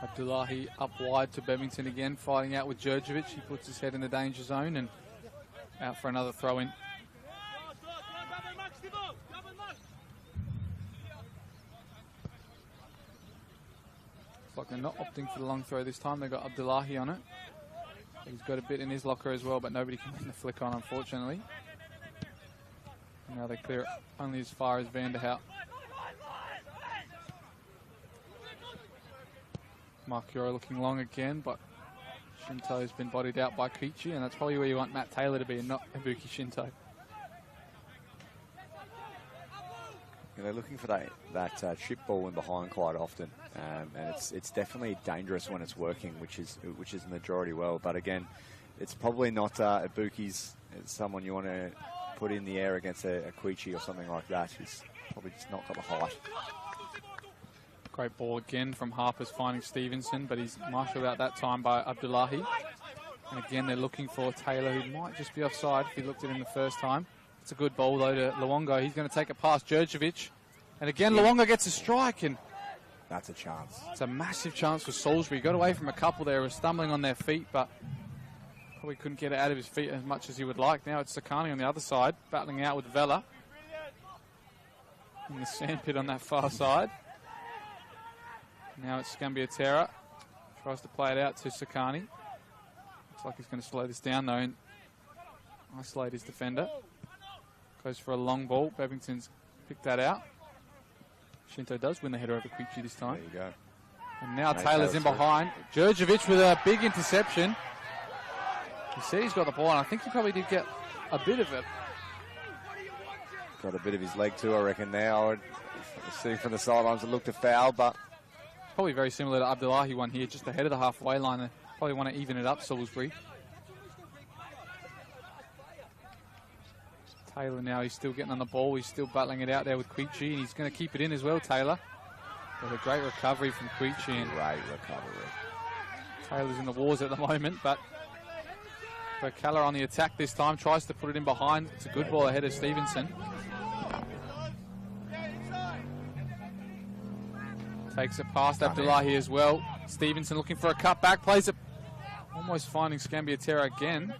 Abdullahi up wide to Bebbington again, fighting out with Djurdjevic. He puts his head in the danger zone and out for another throw in. Looks like they're not opting for the long throw this time. They've got Abdullahi on it. He's got a bit in his locker as well, but nobody can win the flick on, unfortunately. And now they clear it only as far as Vanderhout. Marchioro looking long again, but Shinto's been bodied out by Kichi, and that's probably where you want Matt Taylor to be and not Ibuki Shinto. Yeah, they're looking for that chip ball in behind quite often, and it's definitely dangerous when it's working, which is the majority well. But again, it's probably not Ibuki's. It's someone you want to put in the air against a Kichi or something like that. He's probably just not got the height. Great ball again from Harper's finding Stevenson, but he's marshalled out that time by Abdullahi. And again, they're looking for Taylor, who might just be offside if he looked at him the first time. It's a good ball, though, to Luongo. He's going to take it past Djurdjevic. And again, Luongo gets a strike, and that's a chance. It's a massive chance for Salisbury. Got away from a couple there who were stumbling on their feet, but probably couldn't get it out of his feet as much as he would like. Now it's Sakani on the other side, battling out with Vela in the sandpit on that far side. Now it's Scambiatera. Tries to play it out to Sakani. Looks like he's going to slow this down, though, and isolate his defender. Goes for a long ball. Bebbington's picked that out. Shinto does win the header over Quichi this time. There you go. And now Taylor's in behind. Djurdjevic with a big interception. He said he's got the ball, and I think he probably did get a bit of it. Got a bit of his leg too, I reckon. Now, seeing from the sidelines, it looked a foul, but probably very similar to Abdullahi one here, just ahead of the halfway line. They probably want to even it up, Salisbury. Taylor now, he's still getting on the ball. He's still battling it out there with Quichi, and he's going to keep it in as well, Taylor. With a great recovery from Quichi. And great recovery. Taylor's in the wars at the moment, but Birkalla on the attack this time, tries to put it in behind. It's a good ball ahead of Stevenson. Takes it past Abdullahi as well. Stevenson looking for a cutback, plays it, almost finding Scambiatera again.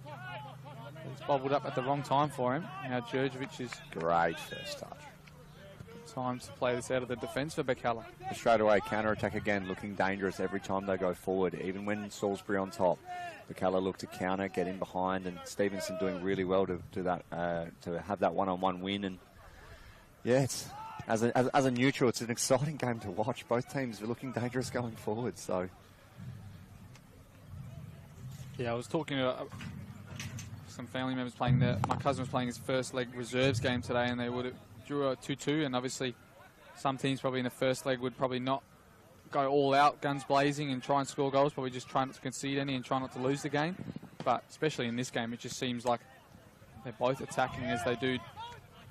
He's bobbled up at the wrong time for him. Now Djurdjevic is great first touch. time to play this out of the defence for Birkalla. Straight away, counter-attack again, looking dangerous every time they go forward, even when Salisbury on top. Birkalla look to counter, get in behind, and Stevenson doing really well to have that one-on-one win. And yeah, it's as a neutral, it's an exciting game to watch. Both teams are looking dangerous going forward. So yeah, I was talking to some family members playing my cousin was playing his first leg reserves game today, and they would have drew a 2-2, and obviously some teams probably in the first leg would probably not go all out, guns blazing, and try and score goals, probably just try not to concede any and try not to lose the game. But especially in this game, it just seems like they're both attacking as they do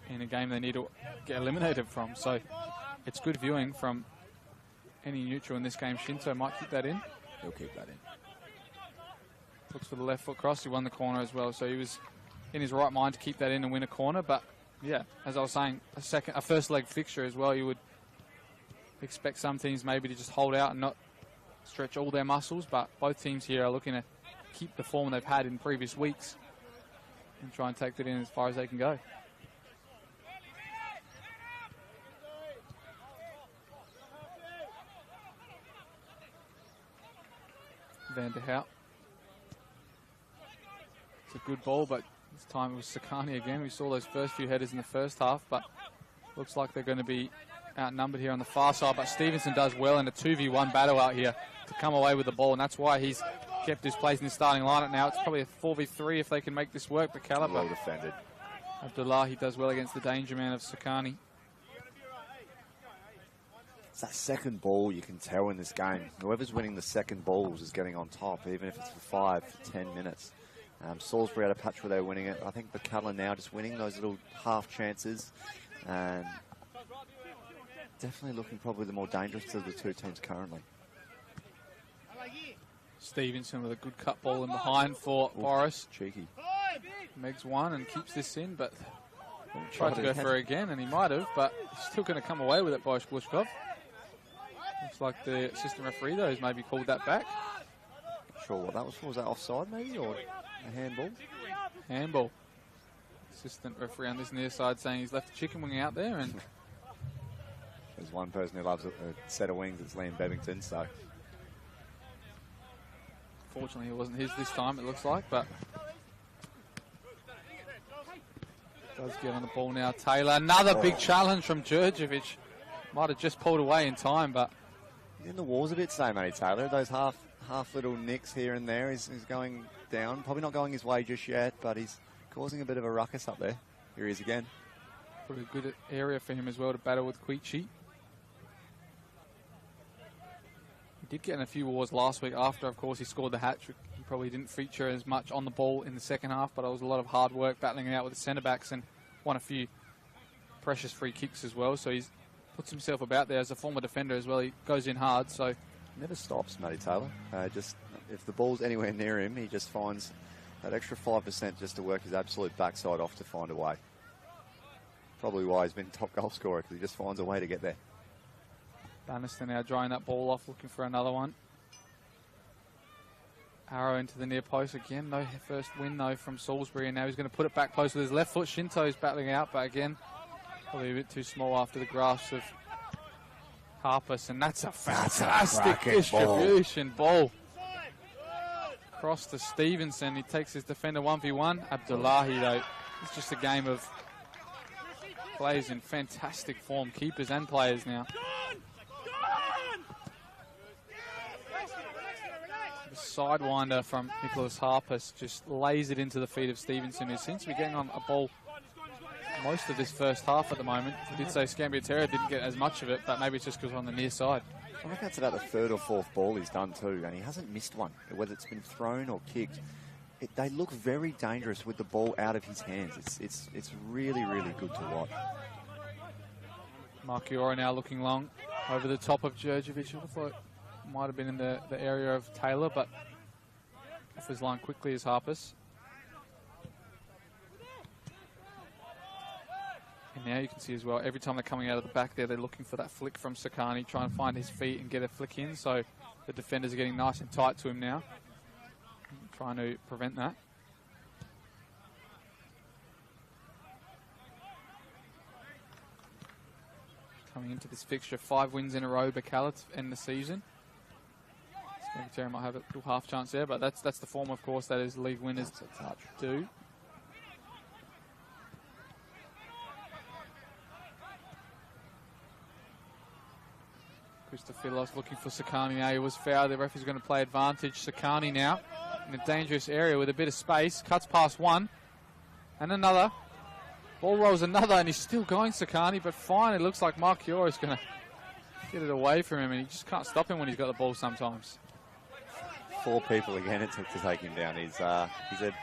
in a game they need to get eliminated from. So it's good viewing from any neutral in this game. Shinto might keep that in. he'll keep that in. Looks for the left foot cross. He won the corner as well, so he was in his right mind to keep that in and win a corner. But yeah, as I was saying, a first leg fixture as well. You would expect some teams maybe to just hold out and not stretch all their muscles, but both teams here are looking to keep the form they've had in previous weeks and try and take that in as far as they can go. Van der Hout. It's a good ball, but this time it was Sakani again. We saw those first few headers in the first half, but looks like they're going to be outnumbered here on the far side. But Stevenson does well in a 2v1 battle out here to come away with the ball, and that's why he's kept his place in the starting lineup now. It's probably a 4v3 if they can make this work. Birkalla, Well defended. Abdullahi does well against the danger man of Sakani. It's that second ball you can tell in this game. Whoever's winning the second balls is getting on top, even if it's for 5 to 10 minutes. Salisbury had a patch where they were winning it. I think Birkalla now just winning those little half chances. And definitely looking probably the more dangerous of the two teams currently. Stevenson with a good cut ball in behind for Boris. Cheeky. Megs one and keeps this in, but tried to go for it again, and he might have, but he's still going to come away with it, Boris Glushkov. Looks like the assistant referee, though, has maybe called that back. Not sure what that was for. Was that offside, maybe, or a handball? Handball. Assistant referee on this near side saying he's left the chicken wing out there, and There's one person who loves a set of wings. It's Liam Bevington, so fortunately it wasn't his this time, it looks like, but does get on the ball now. Taylor, another big challenge from Djurdjevic. Might have just pulled away in time, but he's in the walls a bit today, Matty Taylor. Those half little nicks here and there. He's going down. Probably not going his way just yet, but he's causing a bit of a ruckus up there. Here he is again. pretty good area for him as well to battle with Quichi. He did get in a few wars last week after, of course, he scored the hat-trick. He probably didn't feature as much on the ball in the second half, but it was a lot of hard work battling it out with the centre-backs and won a few precious free kicks as well. So he's puts himself about there as a former defender as well. He goes in hard, so Never stops, Matty Taylor. Just if the ball's anywhere near him, he just finds that extra 5% just to work his absolute backside off to find a way. Probably why he's been top goal scorer, because he just finds a way to get there. Bannister now drying that ball off, looking for another one. Arrow into the near post again. No first win, though, from Salisbury, and now he's going to put it back close with his left foot. Shinto's battling out, but again, probably a bit too small after the grasp of Harpus, and that's a fantastic distribution ball. Cross to Stevenson. He takes his defender 1v1. Abdullahi, though, it's just a game of players in fantastic form, keepers and players now. The sidewinder from Nicholas Harpus just lays it into the feet of Stevenson, who seems to be getting on a ball most of this first half at the moment. We did say Scambiatera didn't get as much of it, but maybe it's just because on the near side. I reckon that's about the third or fourth ball he's done too, and he hasn't missed one, whether it's been thrown or kicked. They look very dangerous with the ball out of his hands. It's really, really good to watch. Marchiora now looking long over the top of Djurdjevic. I thought it might have been in the area of Taylor, but off his line quickly is Harpus. And now you can see as well, every time they're coming out of the back there, they're looking for that flick from Sakani, trying to find his feet and get a flick in. So the defenders are getting nice and tight to him now, trying to prevent that. coming into this fixture. 5 wins in a row, Birkalla, to end the season. Terry might have a little half chance there, but that's the form, of course, that is league winners do. Christophilos looking for Sakani now. He was fouled. The referee's going to play advantage. Sakani now in a dangerous area with a bit of space. Cuts past one and another. Ball rolls another, and he's still going, Sakani, but fine. It looks like Mark Kiora is going to get it away from him, and he just can't stop him when he's got the ball sometimes. 4 people again to take him down. He's a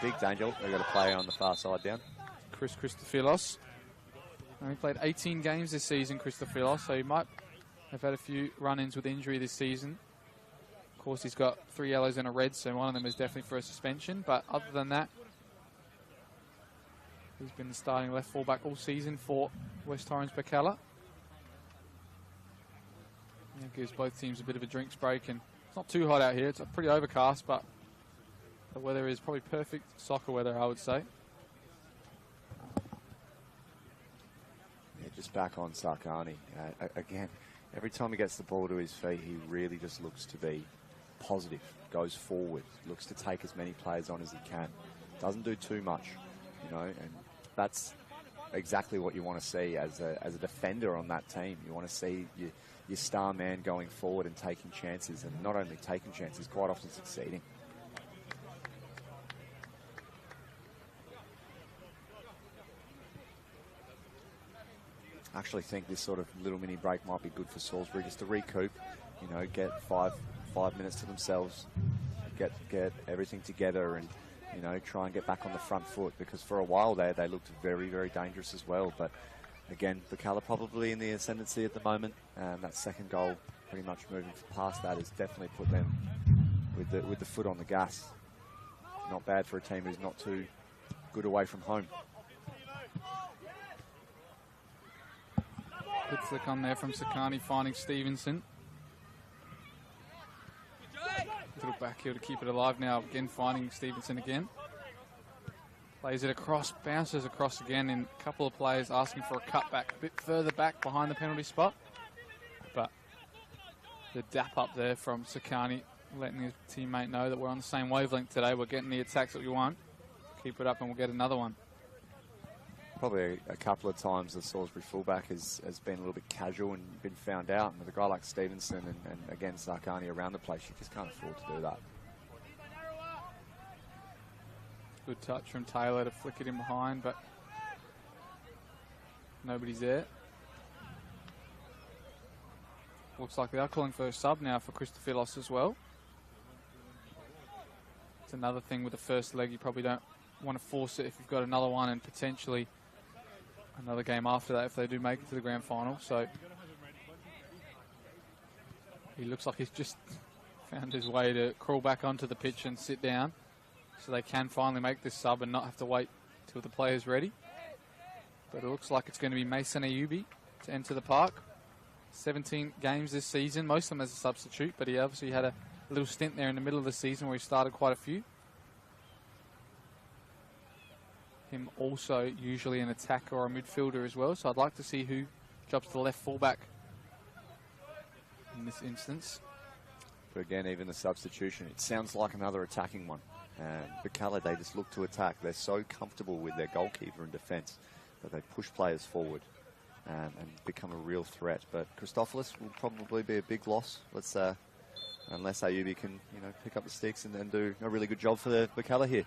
big danger. They've got to play on the far side down. Christophilos. He played 18 games this season, Christophilos, so he might have had a few run-ins with injury this season. Of course, he's got 3 yellows and a red, so one of them is definitely for a suspension. But other than that, he's been the starting left fullback all season for West Torrens Birkalla. It gives both teams a bit of a drinks break, and it's not too hot out here. It's pretty overcast, but the weather is probably perfect soccer weather, I would say. Yeah, just back on Sakani. Again, every time he gets the ball to his feet, he really just looks to be positive, goes forward, looks to take as many players on as he can. Doesn't do too much, and that's exactly what you want to see as a defender on that team. You want to see your star man going forward and taking chances, and not only taking chances, quite often succeeding. I actually think this sort of little mini break might be good for Salisbury, just to recoup, get five minutes to themselves, get everything together, and try and get back on the front foot, because for a while there they looked very, very dangerous as well. But again, Birkalla probably in the ascendancy at the moment, and that second goal pretty much moving past that has definitely put them with the foot on the gas. Not bad for a team who's not too good away from home. Good flick on there from Sakani, finding Stevenson. Little back heel to keep it alive now. Again, finding Stevenson again. Plays it across, bounces across again, and a couple of players asking for a cutback a bit further back behind the penalty spot. But the dap up there from Sakani, letting his teammate know that we're on the same wavelength today. We're getting the attacks that we want. Keep it up and we'll get another one. Probably a couple of times the Salisbury fullback has been a little bit casual and been found out. And with a guy like Stevenson and again Sakani around the place, you just can't afford to do that. Good touch from Taylor to flick it in behind, but nobody's there. Looks like they are calling for a sub now for Christophilos as well. It's another thing with the first leg. You probably don't want to force it if you've got another one and potentially another game after that if they do make it to the grand final. So he looks like he's just found his way to crawl back onto the pitch and sit down, so they can finally make this sub and not have to wait till the player's ready. But it looks like it's going to be Mason Ayubi to enter the park. 17 games this season, most of them as a substitute, but he obviously had a little stint there in the middle of the season where he started quite a few. Him also usually an attacker or a midfielder as well, so I'd like to see who drops to left fullback in this instance. But again, even the substitution, it sounds like another attacking one. And Birkalla, they just look to attack. They're so comfortable with their goalkeeper and defence that they push players forward and become a real threat. But Christophilos will probably be a big loss. Unless Ayubi can, pick up the sticks and do a really good job for the Birkalla here.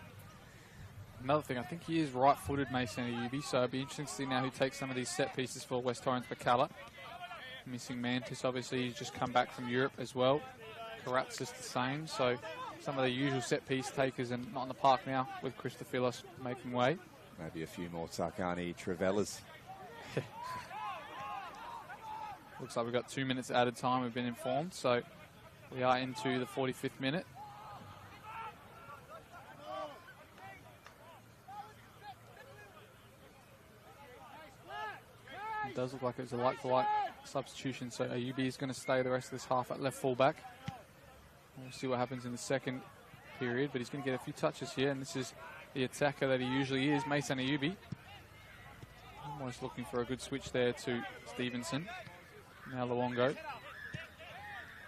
Another thing, I think he is right-footed, Mason Ayubi, so it'll be interesting to see now who takes some of these set pieces for West Torrens Birkalla. Missing Mantis, obviously, he's just come back from Europe as well. Karatz is the same, so some of the usual set piece takers and not in the park now with Christophilos making way. Maybe a few more Sakani Travellas. Looks like we've got 2 minutes added time, we've been informed, so we are into the 45th minute. It does look like it's a like-for-like substitution, so Ayubi is going to stay the rest of this half at left fullback. We'll see what happens in the second period, but he's going to get a few touches here, and this is the attacker that he usually is, Mason Ayubi. Almost looking for a good switch there to Stevenson. Now Luongo.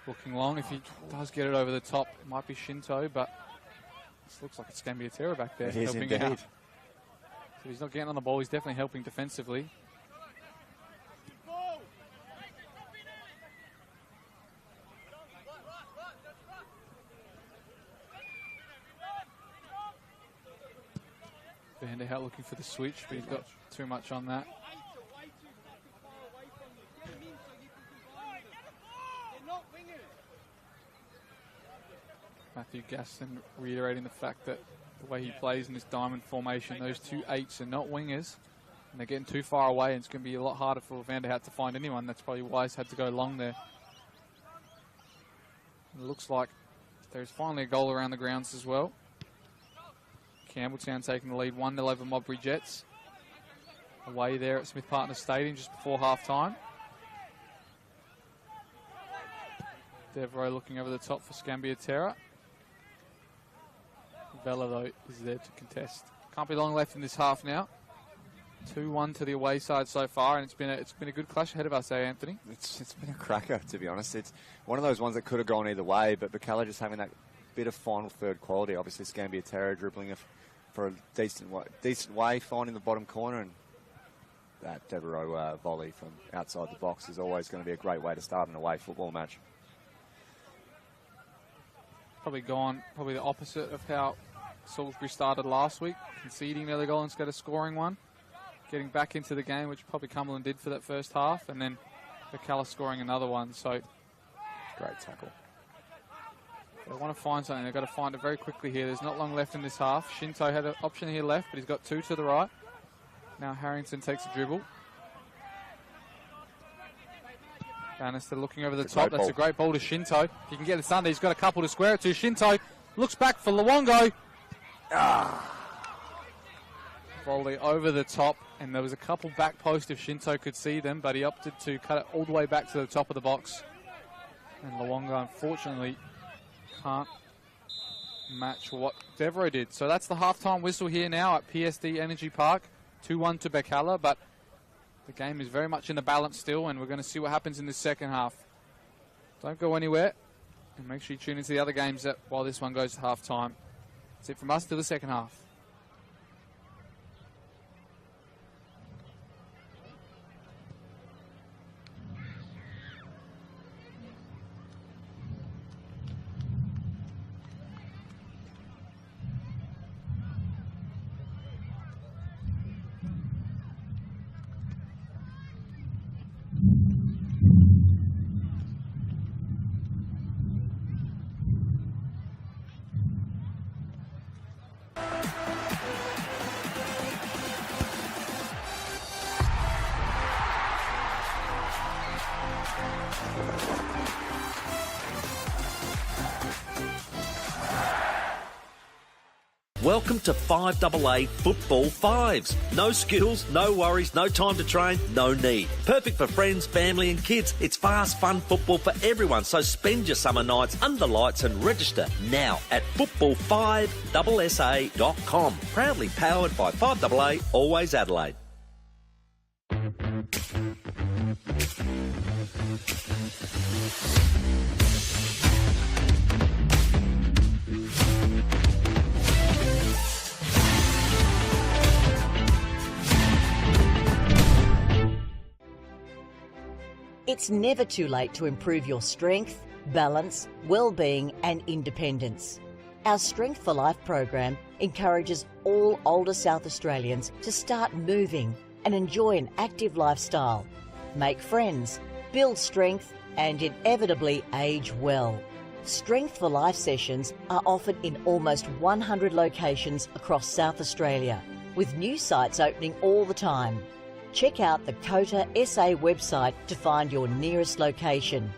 Looking long. If he does get it over the top, it might be Shinto, but this looks like it's going to be a terror back there. It is helping indeed. out. So he's not getting on the ball. He's definitely helping defensively. Vanderhout looking for the switch, but he's got too much on that. Matthew Gaston reiterating the fact that the way he plays in this diamond formation, those 2 8s are not wingers. And they're getting too far away, and it's going to be a lot harder for Vanderhout to find anyone. That's probably why he's had to go long there. It looks like there's finally a goal around the grounds as well. Campbelltown taking the lead 1-0 over Modbury Jets. Away there at Smith Partners Stadium just before half-time. Devereaux looking over the top for Scambiatera. Vella, though, is there to contest. Can't be long left in this half now. 2-1 to the away side so far, and it's been a good clash ahead of us, Anthony? It's been a cracker, to be honest. It's one of those ones that could have gone either way, but Birkalla just having that bit of final third quality. Obviously, Scambiatera dribbling for a decent way, finding the bottom corner, and that Devereaux volley from outside the box is always going to be a great way to start an away football match. Probably the opposite of how Salisbury started last week, conceding the other goal instead of scoring one. Getting back into the game, which probably Cumberland did for that first half, and then Birkalla scoring another one. So Great tackle. They want to find something. They've got to find it very quickly here. There's not long left in this half. Shinto had an option here left, but he's got 2 to the right. Now Harrington takes a dribble. Bannister looking over the top. That's a great ball to Shinto. He can get it under. He's got a couple to square it to. Shinto looks back for Luongo. Volley over the top, and there was a couple back post if Shinto could see them, but he opted to cut it all the way back to the top of the box. And Luongo, unfortunately, can't match what Devereaux did. So that's the halftime whistle here now at PSD Energy Park. 2-1 to Birkalla, but the game is very much in the balance still, and we're going to see what happens in the second half. Don't go anywhere, and make sure you tune into the other games while this one goes to halftime. That's it from us to the second half. Welcome to 5AA Football Fives. No skills, no worries, no time to train, no need. Perfect for friends, family and kids. It's fast, fun football for everyone. So spend your summer nights under lights and register now at football5ssa.com. Proudly powered by 5AA Always Adelaide. It's never too late to improve your strength, balance, well-being and independence. Our Strength for Life program encourages all older South Australians to start moving and enjoy an active lifestyle, make friends, build strength and inevitably age well. Strength for Life sessions are offered in almost 100 locations across South Australia, with new sites opening all the time. Check out the COTA SA website to find your nearest location.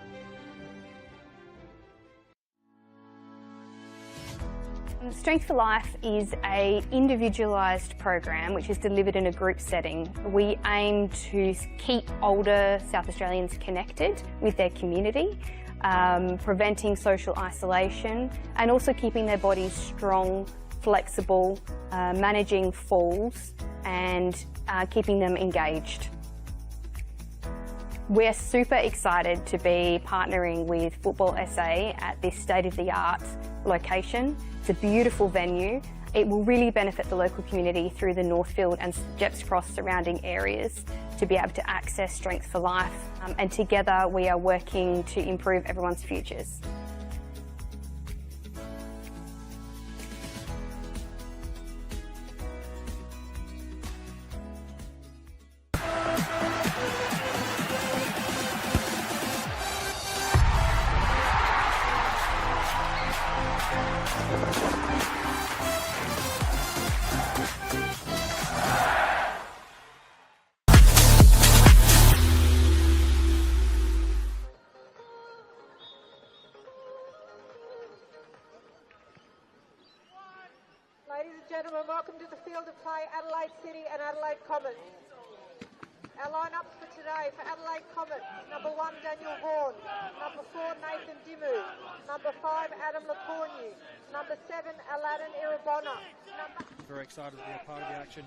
Strength for Life is an individualised program which is delivered in a group setting. We aim to keep older South Australians connected with their community, preventing social isolation and also keeping their bodies strong, flexible, managing falls and keeping them engaged. We're super excited to be partnering with Football SA at this state-of-the-art location. It's a beautiful venue. It will really benefit the local community through the Northfield and Jepps Cross surrounding areas to be able to access Strength for Life. And together we are working to improve everyone's futures. Ladies and gentlemen, welcome to the field of play, Adelaide City and Adelaide Comets. Our lineups for today for Adelaide Comets: number 1, Daniel Vaughan; number 4, Nathan Dimu; number 5, Adam Lacornu; number 7, Aladdin Irabona. Very excited to be a part of the action.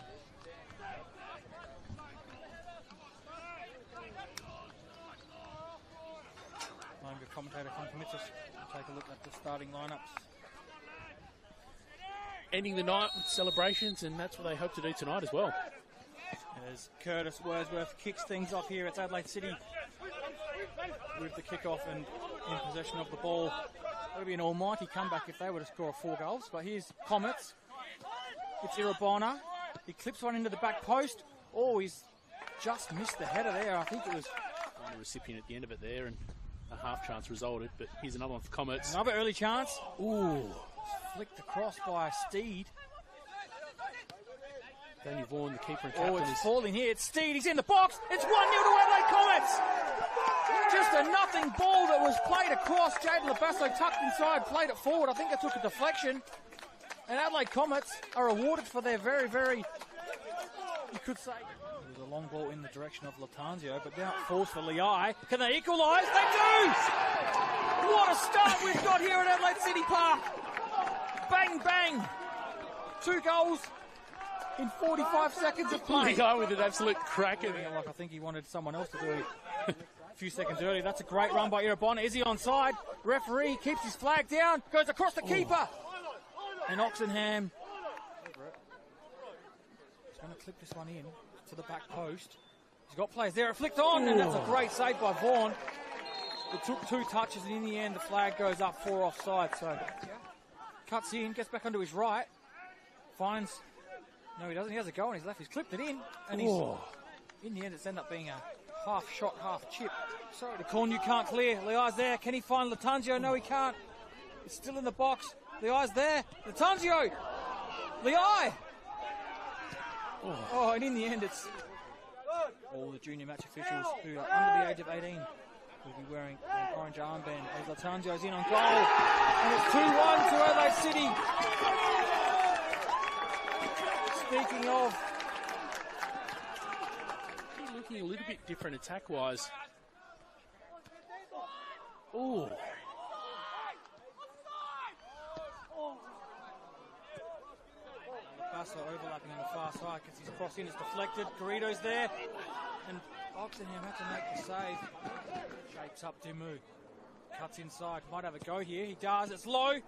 I'm the commentator from Comets. Take a look at the starting lineups. Ending the night with celebrations, and that's what they hope to do tonight as well. As Curtis Wordsworth kicks things off here, it's Adelaide City with the kick-off and in possession of the ball. That would be an almighty comeback if they were to score 4 goals. But here's Comets. It's Irabona. He clips one into the back post. Oh, he's just missed the header there. I think it was On the recipient at the end of it there, and a half chance resulted. But here's another one for Comets. another early chance. Ooh. Flicked across by Steed. Daniel Vaughan, the keeper and Oh, captain, it's is falling here. It's Steed. He's in the box. It's 1-0 to Adelaide Comets. Just a nothing ball that was played across. Jaden Labasso tucked inside, played it forward. I think it took a deflection. And Adelaide Comets are awarded for their very, you could say, it was a long ball in the direction of Latanzio, but now it falls for Liai. Can they equalise? They do! What a start we've got here at Adelaide City Park. Bang, bang. 2 goals in 45 seconds of play. Liai with an absolute cracker. I think he wanted someone else to do it a few seconds earlier. That's a great run by Irabona. Is he onside? Referee keeps his flag down, goes across the keeper. And Oxenham is going to clip this one in to the back post. He's got players there. It flicked on, and that's a great save by Vaughan. It took 2 touches, and in the end, the flag goes up 4 offside. So cuts in, gets back onto his right, finds. No, he doesn't. He has a go on his left. He's clipped it in, and he's. In the end, it's ended up being a half shot, half chip. Sorry, the corner can't clear. Liai's there. Can he find Latanzio? No, he can't. It's still in the box. Liai's there. Latanzio! Liai! Oh, and in the end, it's all the junior match officials who are under the age of 18 will be wearing an orange armband as Latanzio's in on goal. And it's 2-1 to Adelaide City. Speaking of, He's looking a little bit different attack-wise. Ooh. Basso overlapping on the far side, gets his cross in, it's deflected. Garrido's there, and Oxenham had to make the save. Shapes up Dimu, cuts inside, might have a go here. He does. It's low. And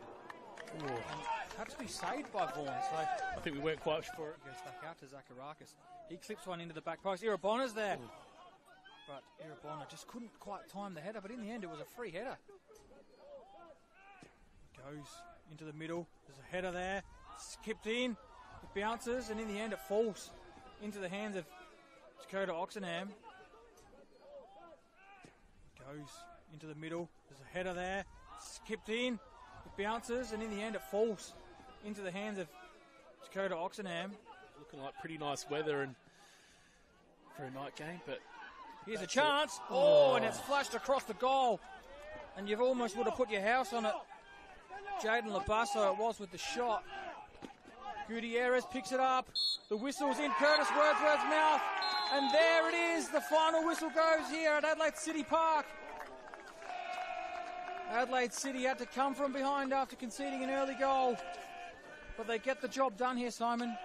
had to be saved by Vaughan. So I think we weren't quite sure. He goes back out to Zacharakis. He clips one into the back post. Irabona's there. But Irabona just couldn't quite time the header, but in the end it was a free header. Goes into the middle. There's a header there. Skipped in. It bounces, and in the end it falls into the hands of Dakota Oxenham. Goes into the middle. There's a header there. Skipped in. It bounces, and in the end it falls into the hands of Dakota Oxenham. Looking like pretty nice weather and for a night game, but here's a chance. Oh, and it's flashed across the goal. And you've almost would have put your house on it. Jaden Labasso it was with the shot. Gutierrez picks it up. The whistle's in Curtis Wordsworth's mouth. And there it is. The final whistle goes here at Adelaide City Park. Adelaide City had to come from behind after conceding an early goal. But they get the job done here, Simon.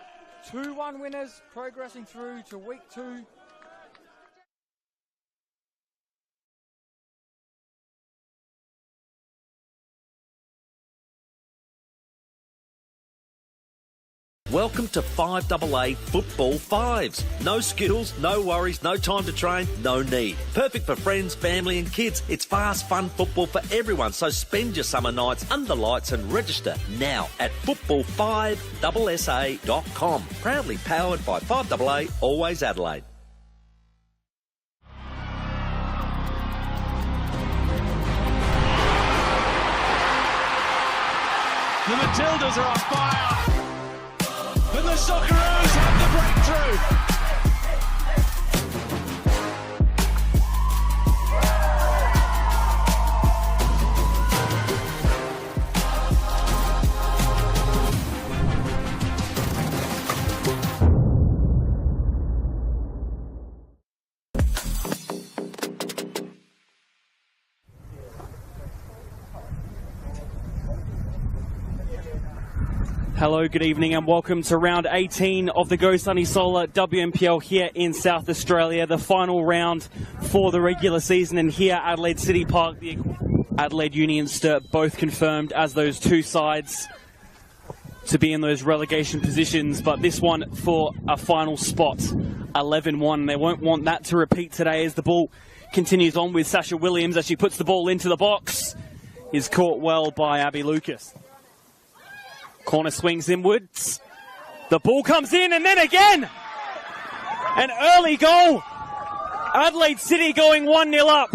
2-1 winners progressing through to week 2 Welcome to 5AA Football Fives. No skills, no worries, no time to train, no need. Perfect for friends, family and kids. It's fast, fun football for everyone, so spend your summer nights under lights and register now at football5SSA.com. Proudly powered by 5AA, Always Adelaide. The Matildas are on fire. And the Socceroos have the breakthrough. Hello, good evening and welcome to round 18 of the Go Sunny Solar WNPL here in South Australia. The final round for the regular season, and here at Adelaide City Park, the Adelaide Union Sturt both confirmed as those two sides to be in those relegation positions, but this one for a final spot, 11-1. They won't want that to repeat today as the ball continues on with Sasha Williams as she puts the ball into the box. Is caught well by Abby Lucas. Corner swings inwards. The ball comes in and then again. An early goal. Adelaide City going 1-0 up.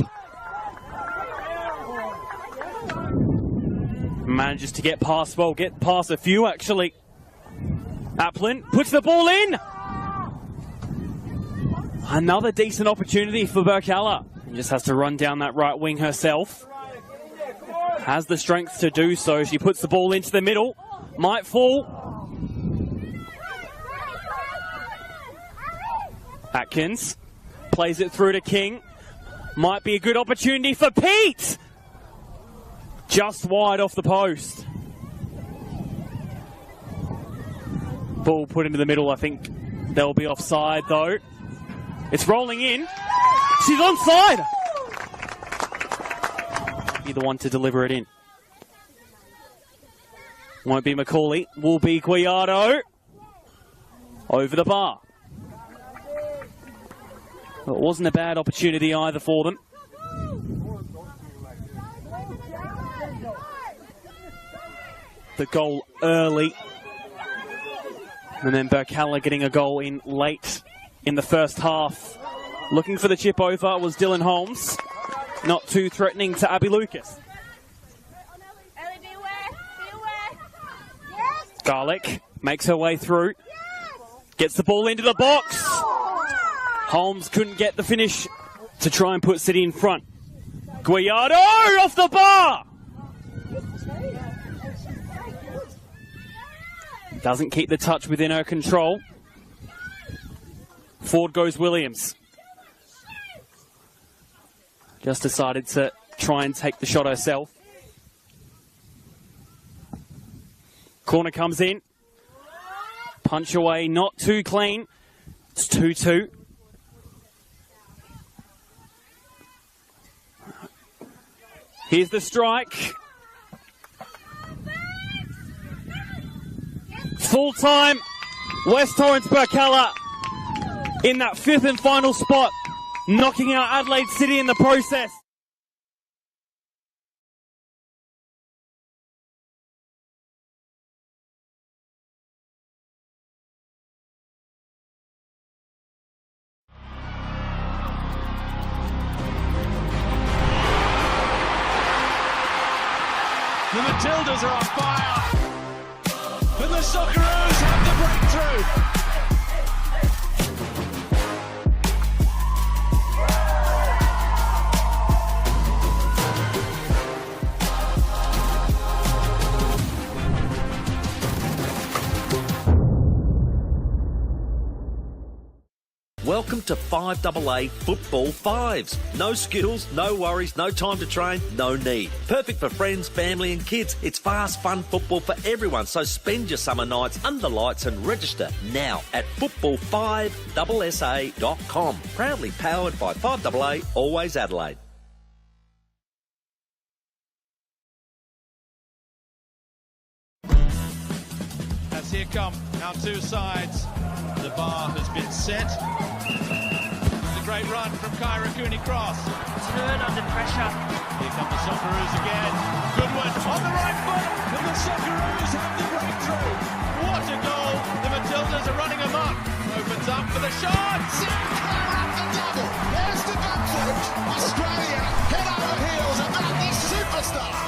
Manages to get past a few actually. Applin puts the ball in. Another decent opportunity for Birkalla. Just has to run down that right wing herself. Has the strength to do so. She puts the ball into the middle. Might fall. Atkins plays it through to King. Might be a good opportunity for Pete. Just wide off the post. Ball put into the middle. I think they'll be offside though. It's rolling in. She's onside. Be the one to deliver it in. Won't be Macaulay, will be Guiardo. Over the bar. Well, it wasn't a bad opportunity either for them. The goal early. And then Birkalla getting a goal in late in the first half. Looking for the chip over was Dylan Holmes. Not too threatening to Abby Lucas. Garlick makes her way through. Gets the ball into the box. Holmes couldn't get the finish to try and put City in front. Guiardo off the bar. Doesn't keep the touch within her control. Forward goes Williams. Just decided to try and take the shot herself. Corner comes in. Punch away, not too clean. It's 2-2. Here's the strike. Full time. West Torrens Birkalla in that fifth and final spot, knocking out Adelaide City in the process. The Matildas are on fire. And the Socceroos have the breakthrough. Welcome to 5AA Football Fives. No skills, no worries, no time to train, no need. Perfect for friends, family and kids. It's fast, fun football for everyone, so spend your summer nights under lights and register now at football5SSA.com. Proudly powered by 5AA, Always Adelaide. As as here come our two sides. The bar has been set. It's a great run from Kyra Cooney-Cross. Turn under pressure. Here come the Socceroos again. Good one on the right foot, and the Socceroos have the breakthrough. What a goal! The Matildas are running amok. Opens up for the shot. Sinclair up the double. There's the back foot. Australia head over heels about this superstar.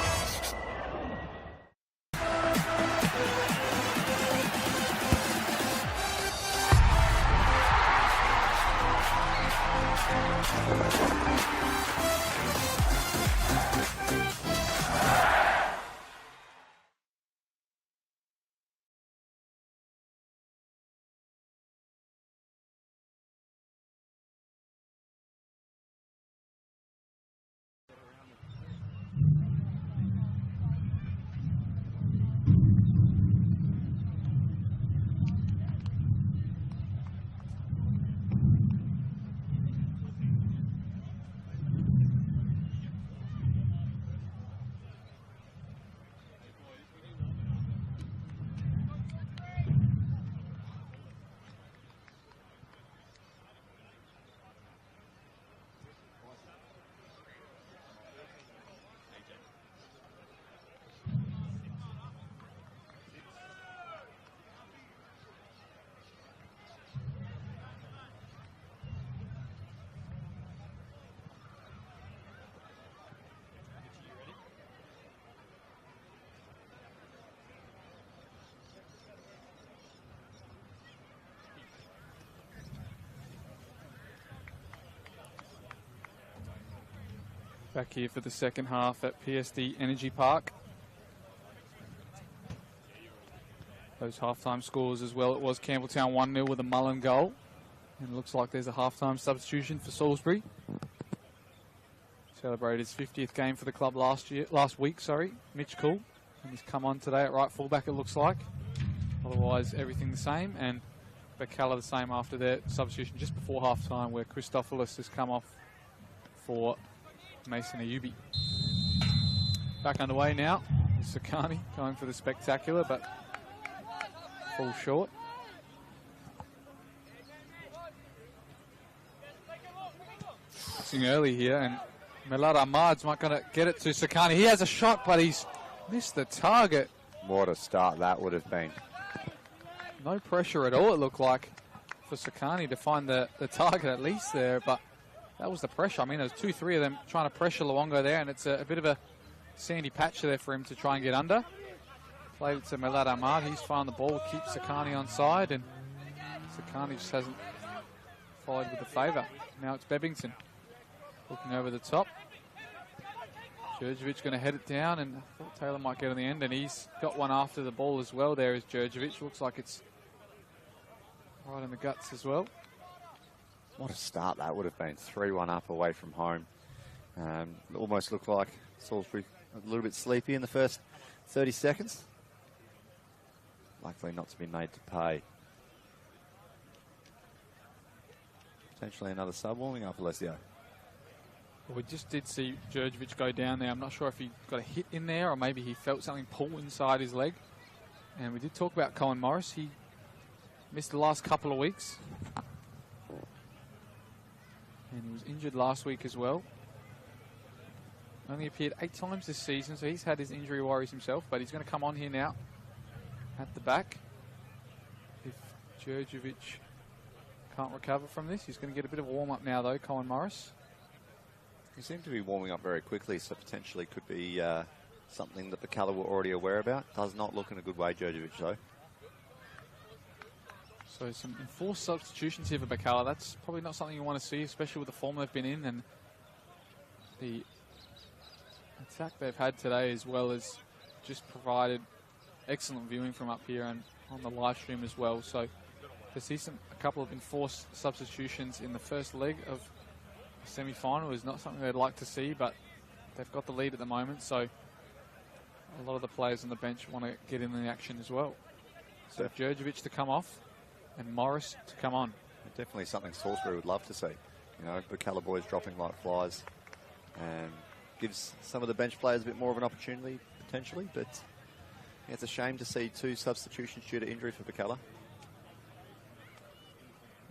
Back here for the second half at PSD Energy Park. Those halftime scores as well. It was Campbelltown 1-0 with a Mullen goal. And it looks like there's a halftime substitution for Salisbury. Celebrated his 50th game for the club last week. Mitch Cool. And he's come on today at right fullback, it looks like. Otherwise, everything the same. And Birkalla the same after their substitution just before halftime, where Christopoulos has come off for Mason Ayubi. Back underway now. Sakani going for the spectacular, but falls short. Passing early here, and Milad Ahmad's not going to get it to Sakani. He has a shot, but he's missed the target. What a start that would have been. No pressure at all, it looked like, for Sakani to find the target at least there, but that was the pressure. I mean, there's 2-3 of them trying to pressure Luongo there, and it's a bit of a sandy patch there for him to try and get under. Played it to Milad Ahmad. He's found the ball, keeps Sakani on side, and Sakani just hasn't followed with the favour. Now it's Bebbington looking over the top. Djurdjevic going to head it down, and I thought Taylor might get on the end, and he's got one after the ball as well. There is Djurdjevic. Looks like it's right in the guts as well. What a start that would have been. 3-1 up away from home. Almost looked like Salisbury a little bit sleepy in the first 30 seconds. Likely not to be made to pay. Potentially another sub warming up, Alessio. Well, we just did see Djurdjevic go down there. I'm not sure if he got a hit in there or maybe he felt something pull inside his leg. And we did talk about Colin Morris. He missed the last couple of weeks. And he was injured last week as well. Only appeared 8 times this season, so he's had his injury worries himself, but he's going to come on here now at the back. If Djurdjevic can't recover from this, he's going to get a bit of a warm-up now, though, Colin Morris. He seemed to be warming up very quickly, so potentially could be something that Birkalla were already aware about. Does not look in a good way, Djurdjevic, though. So some enforced substitutions here for Birkalla. That's probably not something you want to see, especially with the form they've been in and the attack they've had today, as well as just provided excellent viewing from up here and on the live stream as well. So to see a couple of enforced substitutions in the first leg of the semi-final is not something they'd like to see, but they've got the lead at the moment, so a lot of the players on the bench want to get in the action as well. So Djurdjevic to come off and Morris to come on. Definitely something Salisbury would love to see. You know, Birkalla boys dropping like flies and gives some of the bench players a bit more of an opportunity, potentially, but It's a shame to see 2 substitutions due to injury for Birkalla.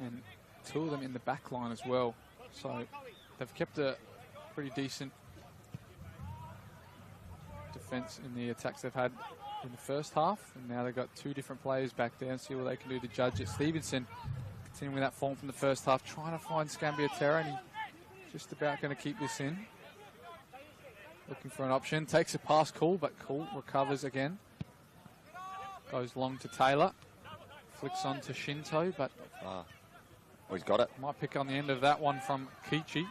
And 2 of them in the back line as well. So they've kept a pretty decent defence in the attacks they've had in the first half. And now they've got 2 different players back there and see what they can do to judge it. Stevenson continuing with that form from the first half, trying to find Scambiatera, and he's just about going to keep this in. Looking for an option. Takes a pass, Cool, but Cool recovers again. Goes long to Taylor. Flicks on to Shinto, but well, he's got it. Might pick on the end of that one from Kichi.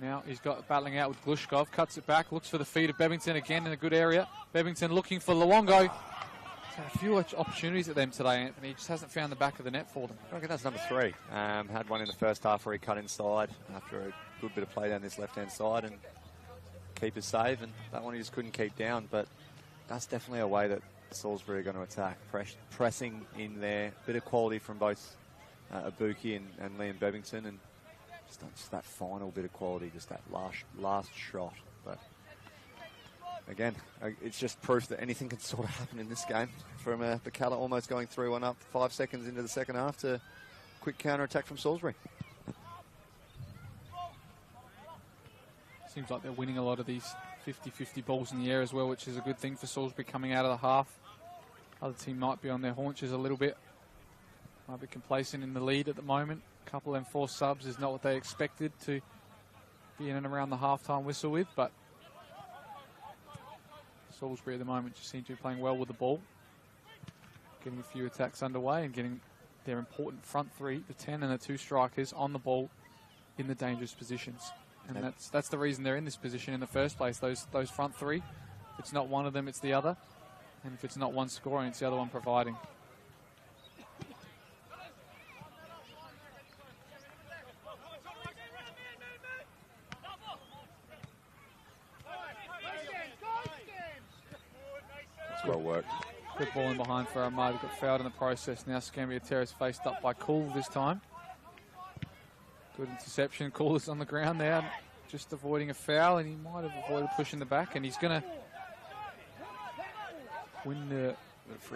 Now he's got battling out with Glushkov. Cuts it back. Looks for the feed of Bevington again in a good area. Bevington looking for Luongo. He's had a few opportunities at them today, Anthony. He just hasn't found the back of the net for them. I reckon that's number 3. Had one in the first half where he cut inside after a good bit of play down this left-hand side and keeper's save, and that one he just couldn't keep down. But that's definitely a way that Salisbury are going to attack. Pressing in there. Bit of quality from both Ibuki and Liam Bevington, and just that final bit of quality, just that last shot. But again, it's just proof that anything can sort of happen in this game. From Birkalla almost going 3-1 up 5 seconds into the second half to quick counter-attack from Salisbury. Seems like they're winning a lot of these 50-50 balls in the air as well, which is a good thing for Salisbury coming out of the half. Other team might be on their haunches a little bit. Might be complacent in the lead at the moment. A couple and 4 subs is not what they expected to be in and around the halftime whistle with, but Salisbury at the moment just seem to be playing well with the ball. Getting a few attacks underway and getting their important front 3, the 10 and the 2 strikers, on the ball in the dangerous positions. And that's the reason they're in this position in the first place. Those front 3, if it's not one of them, it's the other. And if it's not one scoring, it's the other one providing. That's well worked. Good ball in behind for Ahmad. He got fouled in the process. Now Scambiatera's faced up by Cool this time. Good interception. Cool is on the ground there, just avoiding a foul, and he might have avoided pushing the back, and he's going to win the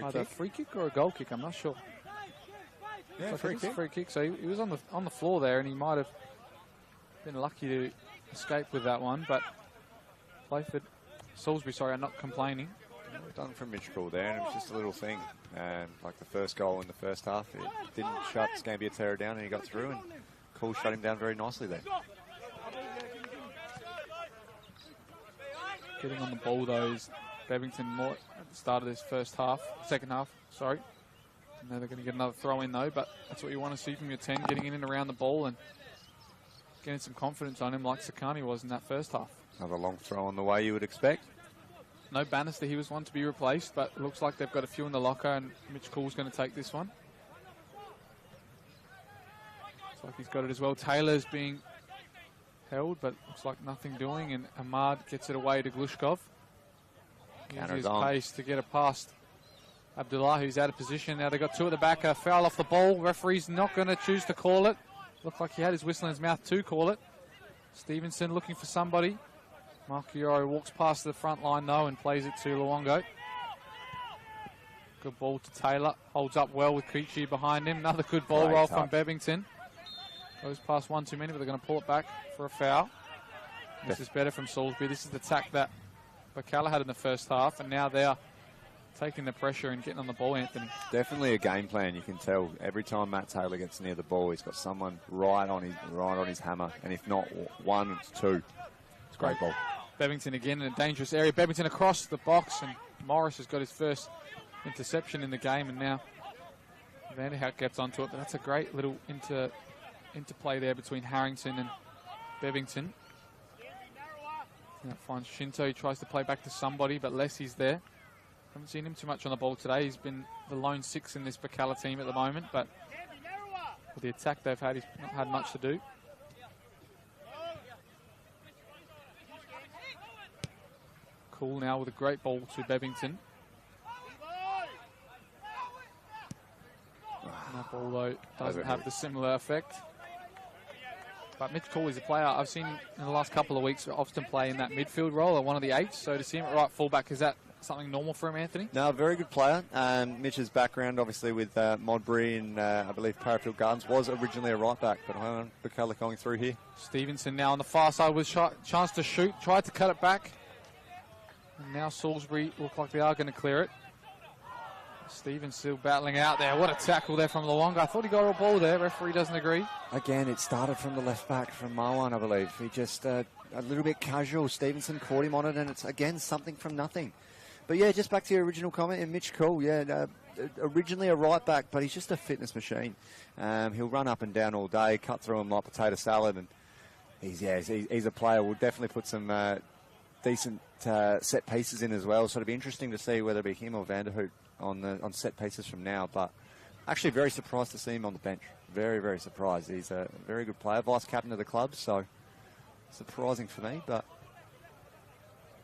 either a free kick or a goal kick. I'm not sure. Yeah, free kick. So he was on the floor there, and he might have been lucky to escape with that one. But Salisbury, are not complaining. Done from Mitch Cool there, and it was just a little thing. Like the first goal in the first half, it didn't shut Scambiatera down, and he got through, and Cool shut him down very nicely there. Getting on the ball though is Bevington more at the start of this second half. And now they're going to get another throw in though, but that's what you want to see from your 10, getting in and around the ball and getting some confidence on him like Sakani was in that first half. Another long throw on the way you would expect. No Bannister, he was one to be replaced, but it looks like they've got a few in the locker, and Mitch Cool's going to take this one. Looks like he's got it as well. Taylor's being held, but looks like nothing doing, and Ahmad gets it away to Glushkov. Uses his pace to get it past Abdullah, who's out of position. Now they've got 2 at the back, a foul off the ball. Referee's not going to choose to call it. Looked like he had his whistle in his mouth to call it. Stevenson looking for somebody. Marchioro walks past the front line though and plays it to Luongo. Good ball to Taylor. Holds up well with Kichi behind him. Another good ball roll from Bevington. Goes past one too many, but they're going to pull it back for a foul. This is better from Salisbury. This is the attack that Birkalla had in the first half, and now they're taking the pressure and getting on the ball, Anthony. Definitely a game plan. You can tell every time Matt Taylor gets near the ball, he's got someone right on his hammer, and if not one, it's 2. It's a great ball. Bevington again in a dangerous area. Bevington across the box, and Morris has got his first interception in the game, and now Vanderhout gets onto it. But that's a great little interplay there between Harrington and Bevington. That finds Shinto. He tries to play back to somebody, but Lessie's there. Haven't seen him too much on the ball today. He's been the lone 6 in this Birkalla team at the moment, but with the attack they've had, he's not had much to do. Cool now with a great ball to Bevington. That ball, though, doesn't have the similar effect. But Mitch Cool is a player I've seen in the last couple of weeks often play in that midfield role or one of the 8s. So to see him at right fullback is that something normal for him, Anthony? No, very good player. Mitch's background, obviously, with Modbury and I believe Parafield Gardens, was originally a right back, but Birkalla going through here. Stevenson now on the far side with chance to shoot, tried to cut it back. And now Salisbury look like they are going to clear it. Stevens still battling out there. What a tackle there from Luongo. I thought he got a ball there. Referee doesn't agree. Again, it started from the left back, from Marwan, I believe. He just a little bit casual. Stevenson caught him on it, and it's, again, something from nothing. But, yeah, just back to your original comment, and Mitch Cool, originally a right back, but he's just a fitness machine. He'll run up and down all day, cut through him like potato salad, and he's a player. We'll definitely put some decent set pieces in as well, so it'll be interesting to see whether it be him or Vanderhoot on set pieces from now. But actually very surprised to see him on the bench. Very, very surprised. He's a very good player, vice captain of the club, so surprising for me, but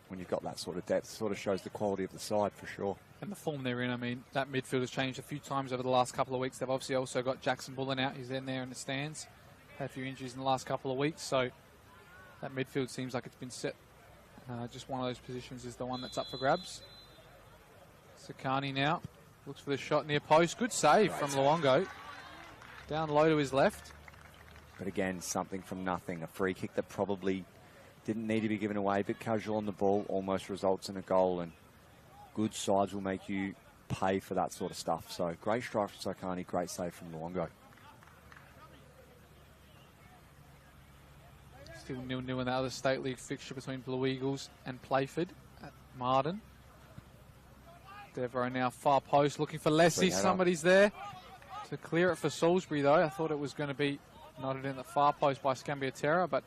when you've got that sort of depth, it sort of shows the quality of the side for sure. And the form they're in, I mean, that midfield has changed a few times over the last couple of weeks. They've obviously also got Jackson Bullen out. He's in there in the stands. Had a few injuries in the last couple of weeks, so that midfield seems like it's been set. Just one of those positions is the one that's up for grabs. Sakani now looks for the shot near post. Good save from Luongo. Down low to his left. But again, something from nothing. A free kick that probably didn't need to be given away. A bit casual on the ball, almost results in a goal. And good sides will make you pay for that sort of stuff. So great strike from Sakani, great save from Luongo. Still 0-0 in the other State League fixture between Blue Eagles and Playford at Marden. Devereaux now far post looking for Lessie. Somebody's there to clear it for Salisbury though. I thought it was going to be knotted in the far post by Scambiatera, but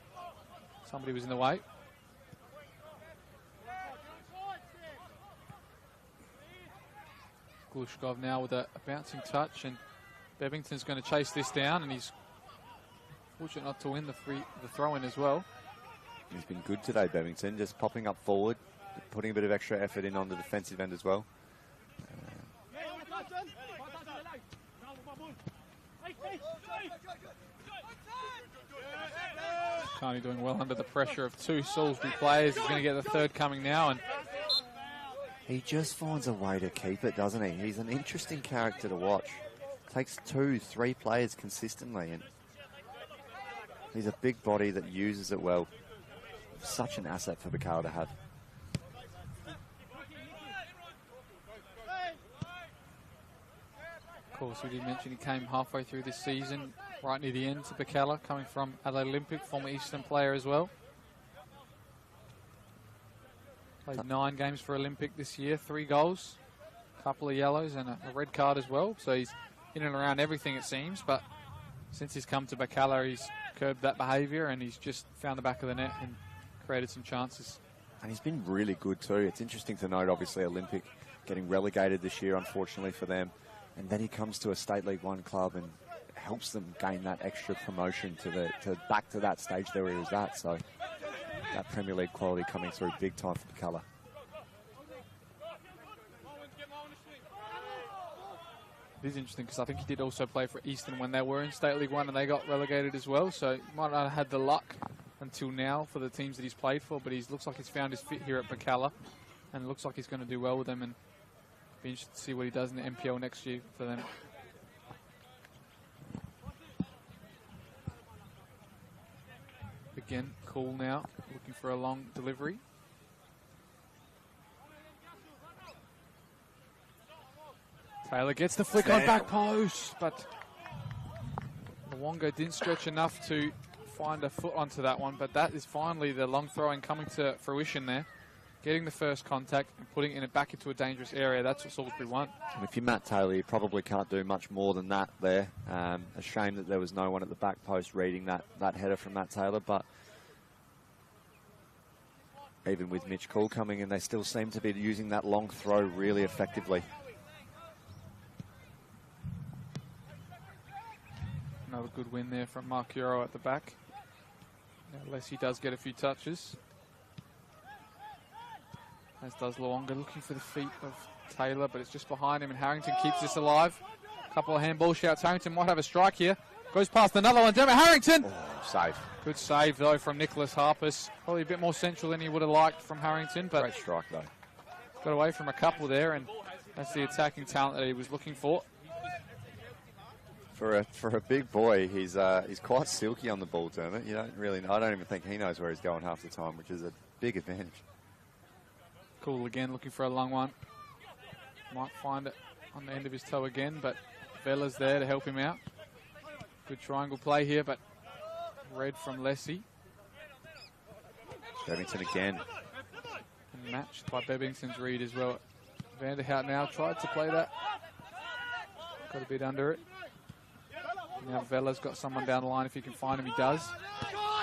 somebody was in the way. Glushkov now with a bouncing touch, and Bevington's going to chase this down, and he's fortunate not to win the throw-in as well. He's been good today, Bevington, just popping up forward, putting a bit of extra effort in on the defensive end as well. Carney doing well under the pressure of two Salisbury players. He's going to get the third coming now, and he just finds a way to keep it, doesn't he? He's an interesting character to watch. Takes 2-3 players consistently, and he's a big body that uses it well. Such an asset for Birkalla to have. Of course, we did mention he came halfway through this season, right near the end to Birkalla, coming from Adelaide Olympic, former Eastern player as well. Played 9 games for Olympic this year, 3 goals, a couple of yellows and a red card as well. So he's in and around everything, it seems, but since he's come to Birkalla, he's curbed that behaviour and he's just found the back of the net and created some chances. And he's been really good too. It's interesting to note, obviously, Olympic getting relegated this year, unfortunately for them. And then he comes to a State League 1 club and helps them gain that extra promotion to back to that stage there where he was at. So that Premier League quality coming through big time for Birkalla. It is interesting because I think he did also play for Eastern when they were in State League 1 and they got relegated as well. So he might not have had the luck until now for the teams that he's played for, but he looks like he's found his fit here at Birkalla and it looks like he's going to do well with them, and be interested to see what he does in the NPL next year for them. Again, Cool now, looking for a long delivery. Taylor gets the flick on back post, but Luongo didn't stretch enough to find a foot onto that one, but that is finally the long throwing coming to fruition there. Getting the first contact and putting it back into a dangerous area. That's what Salisbury want. And if you're Matt Taylor, you probably can't do much more than that there. A shame that there was no one at the back post reading that header from Matt Taylor, but even with Mitch Cool coming in, they still seem to be using that long throw really effectively. Another good win there from Mark Euro at the back. Unless he does get a few touches. As does Luongo, looking for the feet of Taylor, but it's just behind him, and Harrington keeps this alive. A couple of handball shouts. Harrington might have a strike here. Goes past another one. Dermot Harrington! Oh, save. Good save, though, from Nicholas Harpus. Probably a bit more central than he would have liked from Harrington, but great strike, though. Got away from a couple there, and that's the attacking talent that he was looking for. For a big boy, he's quite silky on the ball, Dermot. You don't really. I don't even think he knows where he's going half the time, which is a big advantage. Cool again, looking for a long one. Might find it on the end of his toe again, but Vella's there to help him out. Good triangle play here, but red from Lessie. Bevington again. And matched by Bevington's read as well. Vanderhout now tried to play that. Got a bit under it. Now Vella's got someone down the line. If he can find him, he does.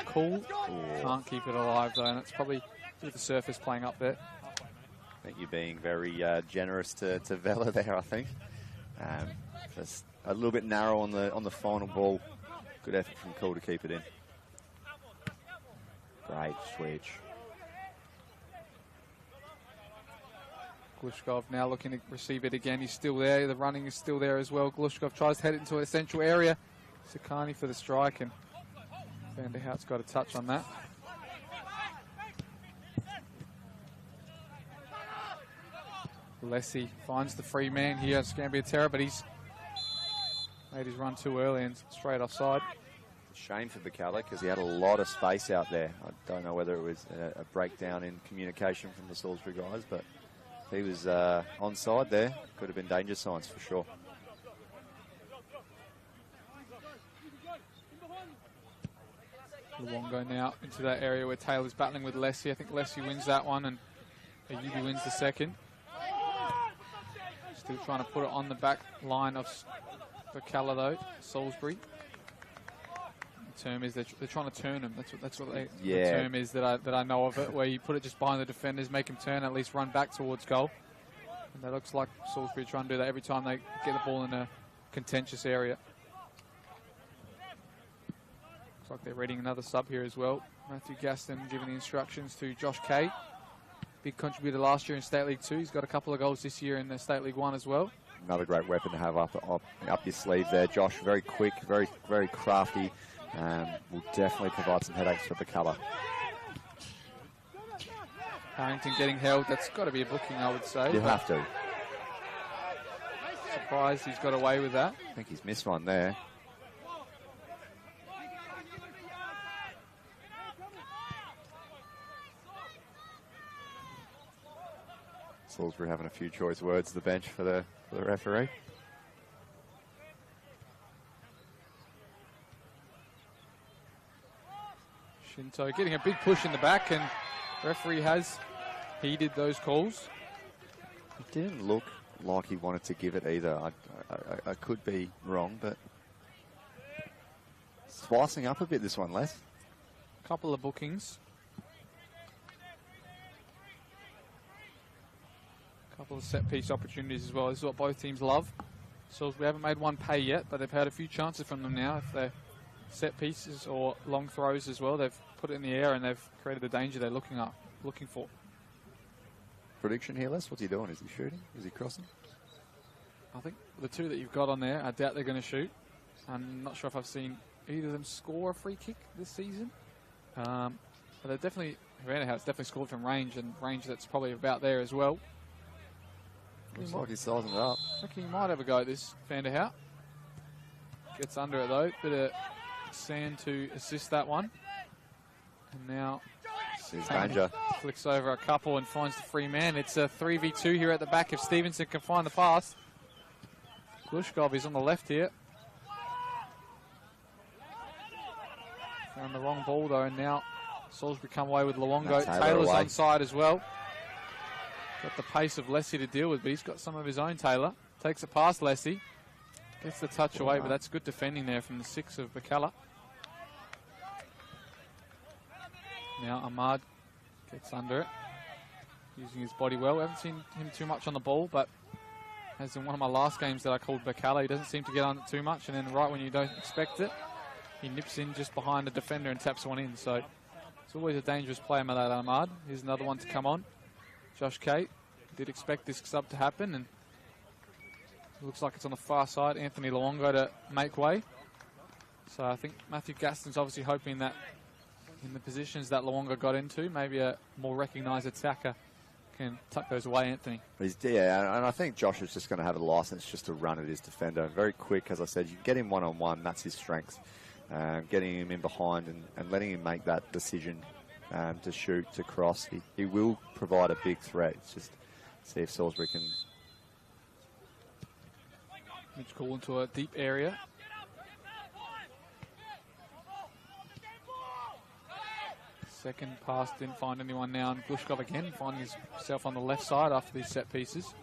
Cool. Ooh. Can't keep it alive, though, and it's probably with the surface playing up there. I think you're being very generous to Vella there, I think. Just a little bit narrow on the final ball. Good effort from Cool to keep it in. Great switch. Glushkov now looking to receive it again. He's still there. The running is still there as well. Glushkov tries to head it into a central area. Sakani for the strike, and Vanderhout's got a touch on that. Lessie finds the free man here. It's going to be a terror, but he's made his run too early and straight offside. Shame for Birkalla because he had a lot of space out there. I don't know whether it was a breakdown in communication from the Salisbury guys, but he was onside there. Could have been danger signs for sure. Luongo now into that area where Taylor's battling with Lessie. I think Lessie wins that one and Ayubi wins the second. Still trying to put it on the back line of Birkalla though, Salisbury. The term is they're trying to turn him. That's what the term is that I know of it, where you put it just behind the defenders, make him turn, at least run back towards goal. And that looks like Salisbury trying to do that every time they get the ball in a contentious area. Looks like they're reading another sub here as well. Matthew Gaston giving the instructions to Josh Kay. Big contributor last year in State League 2. He's got a couple of goals this year in the State League 1 as well. Another great weapon to have up your sleeve there, Josh. Very quick, very crafty. Will definitely provide some headaches for Birkalla. Harrington getting held. That's got to be a booking, I would say. You have to. Surprised he's got away with that. I think he's missed one there. Salisbury having a few choice words to the bench for the referee. Shinto getting a big push in the back, and referee has heeded those calls. It didn't look like he wanted to give it either. I could be wrong, but spicing up a bit this one, Les. Couple of bookings. Couple of set-piece opportunities as well. This is what both teams love. So we haven't made one pay yet, but they've had a few chances from them now. If they're set pieces or long throws as well, they've put it in the air and they've created the danger they're looking for. Prediction here, Les? What's he doing? Is he shooting? Is he crossing? I think the two that you've got on there, I doubt they're going to shoot. I'm not sure if I've seen either of them score a free kick this season. But they're definitely, Vanderhout's definitely scored from range, and range that's probably about there as well. Looks like he's sizing it up. I think he might have a go at this, Vanderhout. Gets under it though. Bit of sand to assist that one. And now danger. Flicks over a couple and finds the free man. It's a 3v2 here at the back if Stevenson can find the pass. Glushkov is on the left here. Found the wrong ball though, and now Salisbury come away with Luongo. Taylor's onside as well. Got the pace of Lessie to deal with, but he's got some of his own, Taylor. Takes it past Lessie. Gets the touch away, but that's good defending there from the 6 of Birkalla. Now Ahmad gets under it, using his body well. We haven't seen him too much on the ball, but as in one of my last games that I called Birkalla, he doesn't seem to get on it too much, and then right when you don't expect it, he nips in just behind the defender and taps one in. So it's always a dangerous player, Malad Ahmad. Here's another one to come on. Josh Kate did expect this sub to happen, and it looks like it's on the far side. Anthony Luongo to make way. So I think Matthew Gaston's obviously hoping that in the positions that Luongo got into, maybe a more recognised attacker can tuck those away, Anthony. Yeah, and I think Josh is just going to have a license just to run at his defender. Very quick, as I said, you can get him one-on-one, that's his strength. Getting him in behind and letting him make that decision to shoot, to cross. He will provide a big threat. It's just see if Salisbury can... Mitch call into a deep area. Second pass, didn't find anyone now. And Glushkov again, finding himself on the left side after these set pieces.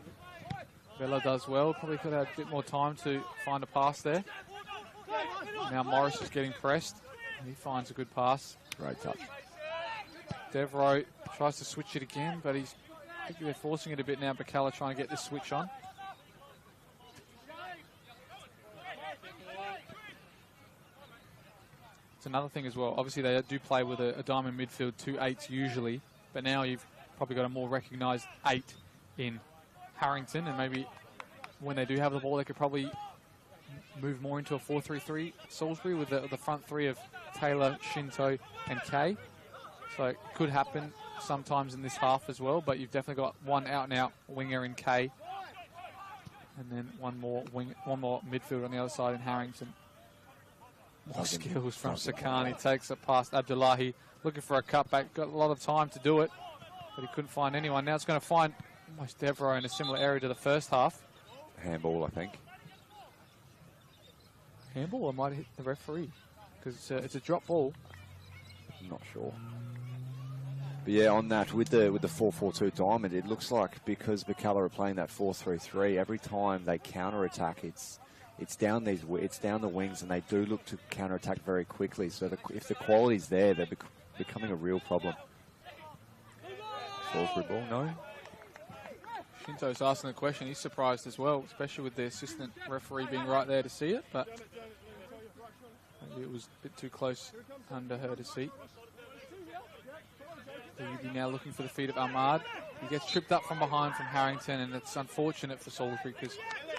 Vella does well. Probably could have had a bit more time to find a pass there. Now Morris is getting pressed. He finds a good pass. Great touch. Devereaux tries to switch it again, but I think they're forcing it a bit now. Birkalla trying to get this switch on. It's another thing as well. Obviously, they do play with a diamond midfield, 2 8s usually, but now you've probably got a more recognised 8 in Harrington, and maybe when they do have the ball, they could probably move more into a 4-3-3 Salisbury with the front three of Taylor, Shinto, and Kay. So it could happen sometimes in this half as well, but you've definitely got one out-and-out winger in Kay, and then one more midfield on the other side in Harrington. More skills from Sakani. Takes it past Abdullahi. Looking for a cutback. Got a lot of time to do it, but he couldn't find anyone. Now it's going to find almost Devereaux in a similar area to the first half. Handball, I think. Handball, or might hit the referee? Because it's a drop ball. I'm not sure. But yeah, on that, with the 4-4-2 diamond, it looks like because Birkalla are playing that 4-3-3, every time they counter-attack, it's down the wings, and they do look to counter-attack very quickly. So if the quality's there, they're becoming a real problem. Salisbury ball, no? Shinto's asking the question. He's surprised as well, especially with the assistant referee being right there to see it, but maybe it was a bit too close under her to see. You'd be now looking for the feet of Ahmad. He gets tripped up from behind from Harrington, and it's unfortunate for Salisbury because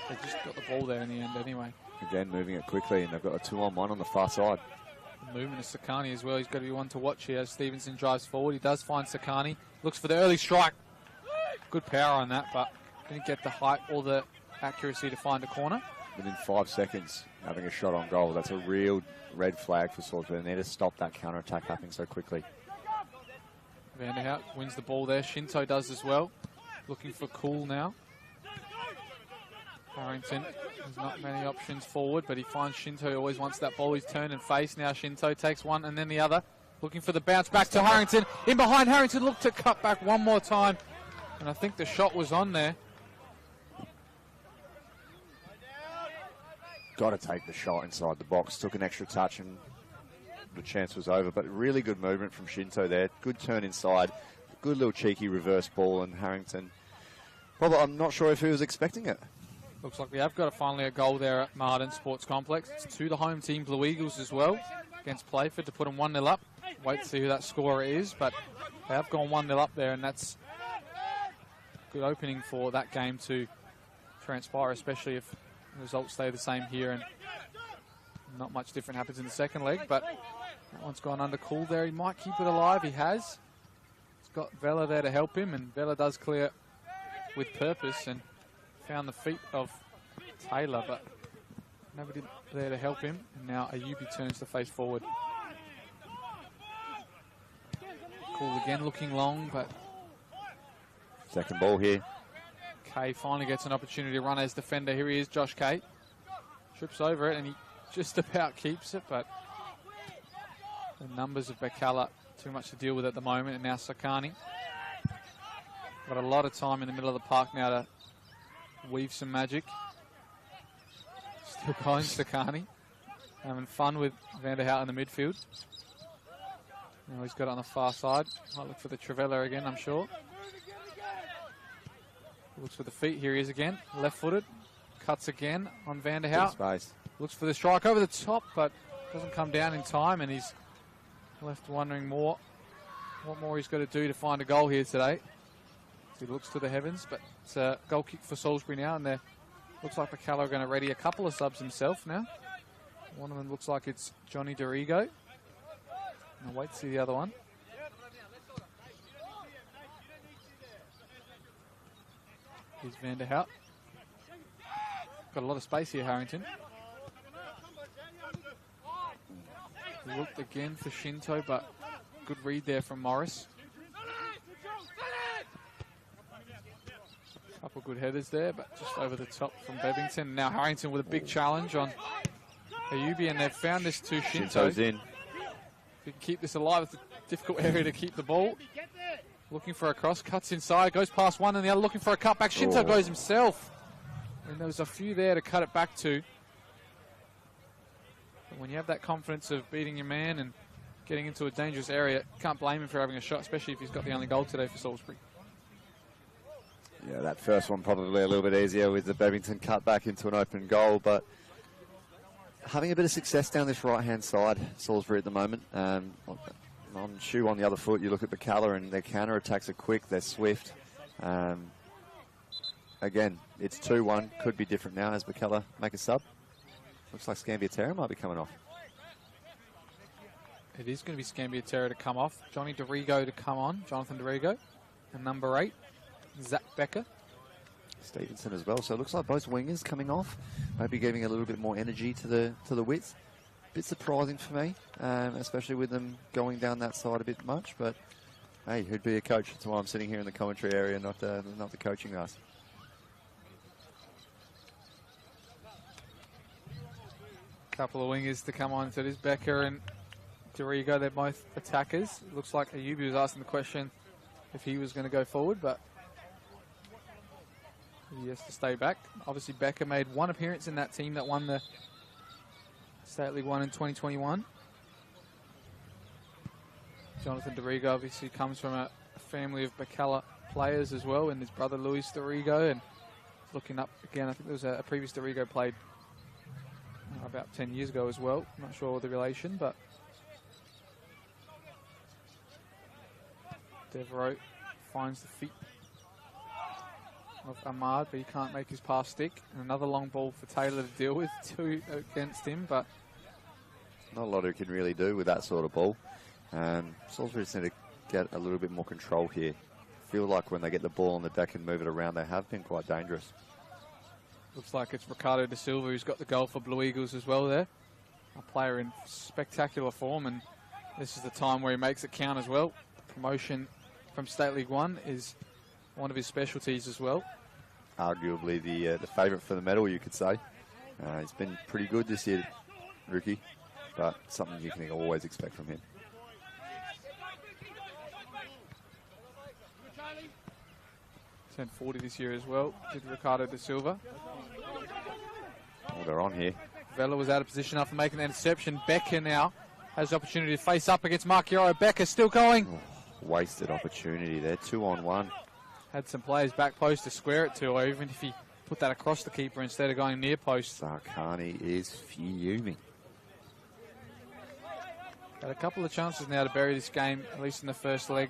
they just got the ball there in the end anyway. Again, moving it quickly, and they've got a 2-on-1 on the far side. The movement of Sakani as well. He's got to be one to watch here as Stevenson drives forward. He does find Sakani. Looks for the early strike. Good power on that, but didn't get the height or the accuracy to find a corner. Within 5 seconds, having a shot on goal. That's a real red flag for Salisbury. They need to stop that counter-attack happening so quickly. Vanderhout wins the ball there. Shinto does as well. Looking for Cool now. Harrington has not many options forward, but he finds Shinto. He always wants that ball. He's turned and face. Now Shinto takes one and then the other. Looking for the bounce back to Harrington. In behind Harrington, looked to cut back one more time. And I think the shot was on there. Got to take the shot inside the box. Took an extra touch and the chance was over, but really good movement from Shinto there. Good turn inside. Good little cheeky reverse ball, and Harrington, probably, I'm not sure if he was expecting it. Looks like we have got finally a goal there at Martin Sports Complex. It's to the home team, Blue Eagles as well, against Playford to put them 1-0 up. Wait to see who that scorer is, but they have gone 1-0 up there, and that's a good opening for that game to transpire, especially if the results stay the same here and not much different happens in the second leg. But that one's gone under Cool there. He might keep it alive. He has. He's got Vella there to help him, and Vella does clear with purpose and found the feet of Taylor, but nobody there to help him. And now Ayubi turns to face forward. Cool again, looking long, but second ball here. Kay finally gets an opportunity to run as defender. Here he is, Josh Kay. Trips over it, and he just about keeps it, but the numbers of Birkalla too much to deal with at the moment. And now Sakani got a lot of time in the middle of the park now to weave some magic. Still going Sakani, having fun with Vanderhout in the midfield. Now he's got it on the far side. Might look for the Trivella again, I'm sure. Looks for the feet. Here he is again, left-footed. Cuts again on Vanderhout. Space. Looks for the strike over the top, but doesn't come down in time, and he's left wondering what more he's got to do to find a goal here today. So he looks to the heavens, but it's a goal kick for Salisbury now, and there looks like Birkalla are going to ready a couple of subs himself now. One of them looks like it's Johnny Dorigo. And I'll wait to see the other one. Here's Van der Hout. Got a lot of space here, Harrington. Looked again for Shinto, but good read there from Morris. Couple good headers there, but just over the top from Bevington. Now Harrington with a big challenge on Ayubi, and they've found this to Shinto. Shinto's in. If you can keep this alive, it's a difficult area to keep the ball. Looking for a cross, cuts inside, goes past one and the other, looking for a cutback. Shinto goes himself. And there was a few there to cut it back to. But when you have that confidence of beating your man and getting into a dangerous area, can't blame him for having a shot, especially if he's got the only goal today for Salisbury. Yeah, that first one probably a little bit easier with the Bevington cut back into an open goal, but having a bit of success down this right-hand side, Salisbury at the moment. On Shoe on the other foot, you look at Birkalla and their counter-attacks are quick, they're swift. Again, it's 2-1, could be different now as Birkalla make a sub. Looks like Scambiatera might be coming off. It is going to be Scambiatera to come off. Johnny DeRigo to come on, Jonathan DeRigo. And number 8, Zach Becker. Stevenson as well. So it looks like both wingers coming off, maybe giving a little bit more energy to the width. Bit surprising for me, especially with them going down that side a bit much. But hey, who'd be a coach? That's why I'm sitting here in the commentary area, not the coaching guys. Couple of wingers to come on. So it is Becker and DeRigo. They're both attackers. It looks like Ayubi was asking the question if he was going to go forward, but he has to stay back. Obviously, Becker made one appearance in that team that won the State League 1 in 2021. Jonathan DeRigo obviously comes from a family of Birkalla players as well, and his brother Luis DeRigo. And looking up again, I think there was a previous DeRigo played about 10 years ago as well. I'm not sure the relation, but Devereaux finds the feet of Ahmad, but he can't make his pass stick. And another long ball for Taylor to deal with, 2 against him, but not a lot he can really do with that sort of ball. Salisbury just need to get a little bit more control here. Feel like when they get the ball on the deck and move it around, they have been quite dangerous. Looks like it's Ricardo da Silva who's got the goal for Blue Eagles as well there. A player in spectacular form, and this is the time where he makes it count as well. Promotion from State League 1 is one of his specialties as well. Arguably the favourite for the medal, you could say. He's been pretty good this year, rookie, but something you can always expect from him. Turned 40 this year as well, did Ricardo da Silva. Oh, they're on here. Vella was out of position after making the interception. Becker now has the opportunity to face up against Mark Yoro. Becker still going. Oh, wasted opportunity there, 2-on-1. Had some players back post to square it to, or even if he put that across the keeper instead of going near post. Sarkani is fuming. Got a couple of chances now to bury this game, at least in the first leg,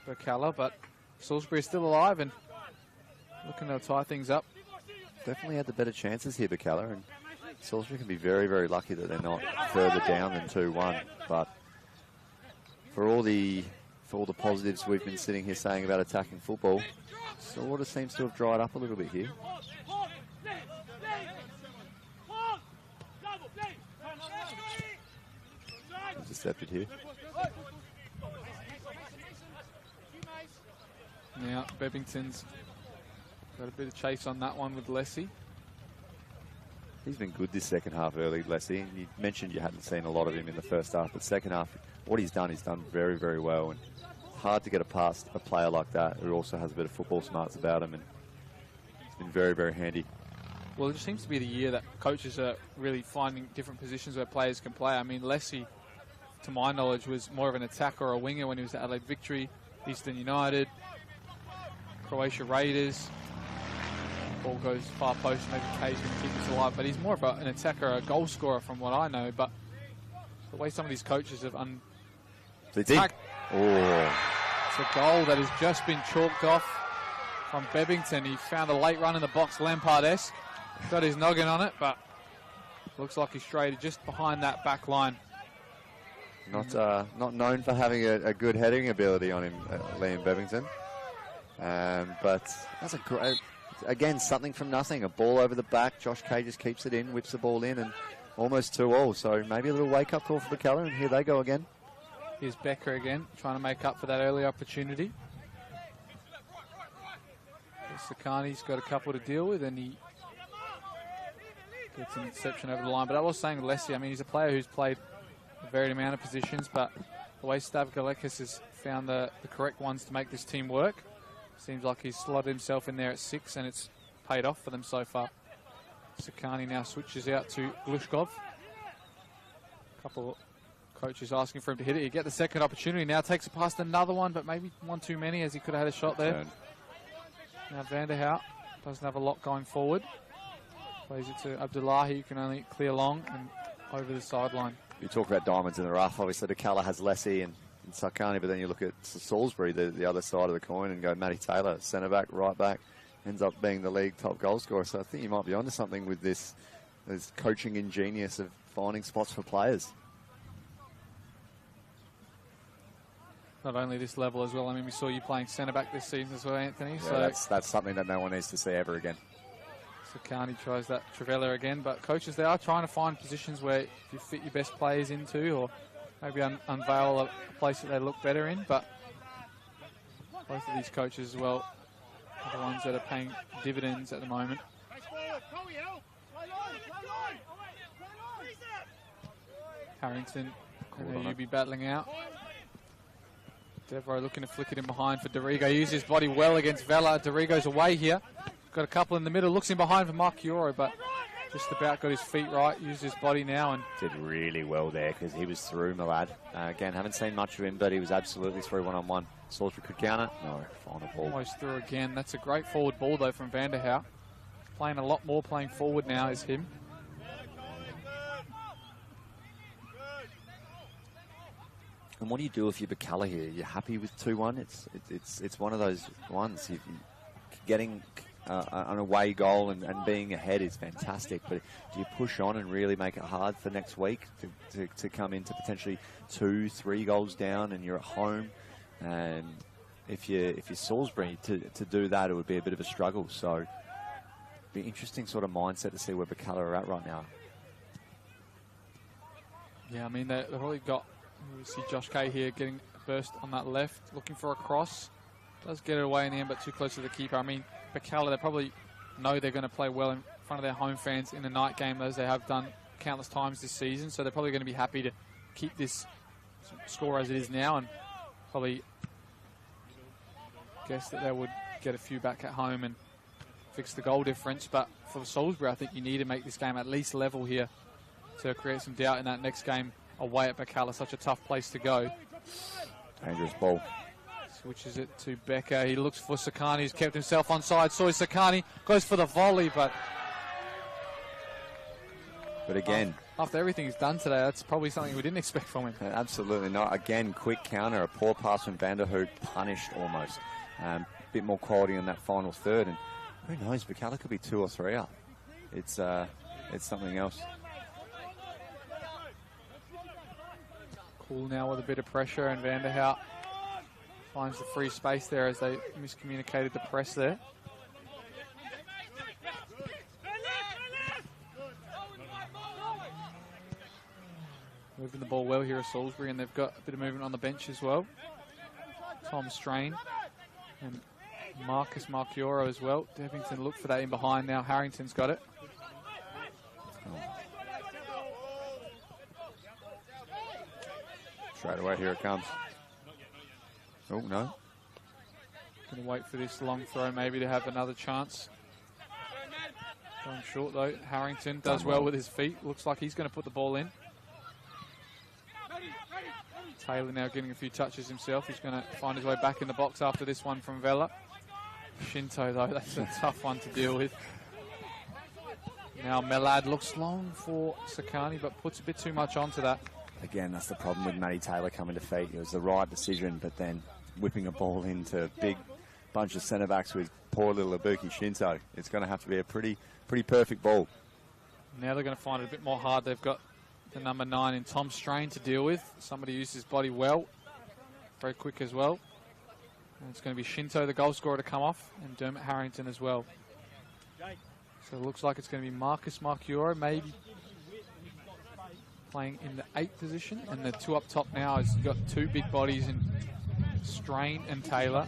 Birkalla, but Salisbury is still alive and looking to tie things up. Definitely had the better chances here, Birkalla, and Salisbury can be very, very lucky that they're not further down than 2-1. But for all the positives we've been sitting here saying about attacking football, sort of seems to have dried up a little bit here. Intercepted here. Now Bevington's got a bit of chase on that one with Lessie. He's been good this second half early, Lessie. You mentioned you hadn't seen a lot of him in the first half, but second half, what he's done very, very well. And hard to get past a player like that who also has a bit of football smarts about him, and he's been very, very handy. Well, it just seems to be the year that coaches are really finding different positions where players can play. I mean, Lessie, to my knowledge, was more of an attacker or a winger when he was at Adelaide Victory, Eastern United, Croatia Raiders. Ball goes far post, maybe occasionally keep us alive, but he's more of an attacker, a goal scorer from what I know. But the way some of these coaches have attacked, it's a goal that has just been chalked off from Bevington. He found a late run in the box, Lampard-esque. Got his noggin on it, but looks like he strayed just behind that back line. Not known for having a good heading ability on him, Liam Bevington. But that's a great, again, something from nothing. A ball over the back. Josh Kay just keeps it in, whips the ball in, and almost 2-2. So maybe a little wake-up call for Birkalla, and here they go again. Here's Becker again, trying to make up for that early opportunity. Sakani's got a couple to deal with, and he gets an interception over the line. But I was saying Leslie, I mean, he's a player who's played a varied amount of positions, but the way Stav Galekis has found the correct ones to make this team work, seems like he's slotted himself in there at 6, and it's paid off for them so far. Sakani now switches out to Glushkov. A couple coaches asking for him to hit it. He get the second opportunity. Now takes it past another one, but maybe one too many, as he could have had a shot there. Now Vanderhout doesn't have a lot going forward. Plays it to Abdullahi, who can only clear long and over the sideline. You talk about diamonds in the rough. Obviously, Birkalla has Lessie and Sakani, but then you look at Salisbury, the other side of the coin, and go Matty Taylor, centre back, right back, ends up being the league top goal scorer. So I think you might be onto something with this coaching ingenious of finding spots for players. Not only this level as well. I mean, we saw you playing centre back this season as well, Anthony. Yeah, so that's something that no one needs to see ever again. Sakani tries that Trevella again, but coaches, they are trying to find positions where you fit your best players into, or maybe unveil a place that they look better in. But both of these coaches as well are the ones that are paying dividends at the moment. Harrington and UB battling out. Devereaux looking to flick it in behind for Dorigo. Uses his body well against Vela. Dorigo's away here. Got a couple in the middle. Looks in behind for Mark Euro, but just about got his feet right. Used his body now and did really well there because he was through, my lad. Again, haven't seen much of him, but he was absolutely through one-on-one. Salisbury could counter. No, final ball. Almost through again. That's a great forward ball, though, from Vanderhout. Playing a lot more playing forward now is him. And what do you do if you're Birkalla here? You're happy with 2-1? It's one of those ones. Getting an away goal and being ahead is fantastic, but do you push on and really make it hard for next week to come into potentially 2-3 goals down and you're at home? And if you're Salisbury, to do that, it would be a bit of a struggle. So it'd be an interesting sort of mindset to see where Birkalla are at right now. Yeah, I mean, they've already got. You see Josh Kay here getting burst on that left, looking for a cross. Does get it away in the end, but too close to the keeper. I mean, Birkalla, they probably know they're going to play well in front of their home fans in the night game, as they have done countless times this season. So they're probably going to be happy to keep this score as it is now, and probably guess that they would get a few back at home and fix the goal difference. But for Salisbury, I think you need to make this game at least level here to create some doubt in that next game away at Birkalla. Such a tough place to go. Dangerous ball. Switches it to Becker. He looks for Sakani, who's kept himself onside. So Sakani goes for the volley, but again, after everything he's done today, that's probably something we didn't expect from him. Absolutely not. Again, quick counter, a poor pass from Vanderhoek, punished almost. Bit more quality in that final third, and who knows, Birkalla could be 2 or 3 up. It's something else. Cool now with a bit of pressure, and Vanderhout finds the free space there as they miscommunicated the press there. Moving the ball well here at Salisbury, and they've got a bit of movement on the bench as well. Tom Strain and Marcus Marchioro as well. Devington looked for that in behind now. Harrington's got it. Straight away, here it comes. Oh, no. Going to wait for this long throw maybe to have another chance. Going short though. Harrington does well with his feet. Looks like he's going to put the ball in. Taylor now getting a few touches himself. He's going to find his way back in the box after this one from Vela. Shinto though, that's a tough one to deal with. Now Melad looks long for Sakani, but puts a bit too much onto that. Again, that's the problem with Matty Taylor coming to feet. It was the right decision, but then whipping a ball into a big bunch of centre-backs with poor little Ibuki Shinto. It's going to have to be a pretty perfect ball. Now they're going to find it a bit more hard. They've got the number 9 in Tom Strain to deal with. Somebody uses his body well. Very quick as well. And it's going to be Shinto, the goal scorer, to come off, and Dermot Harrington as well. So it looks like it's going to be Marcus Marchioro, maybe playing in the 8th position. And the two up top now is you've got two big bodies in Strain and Taylor.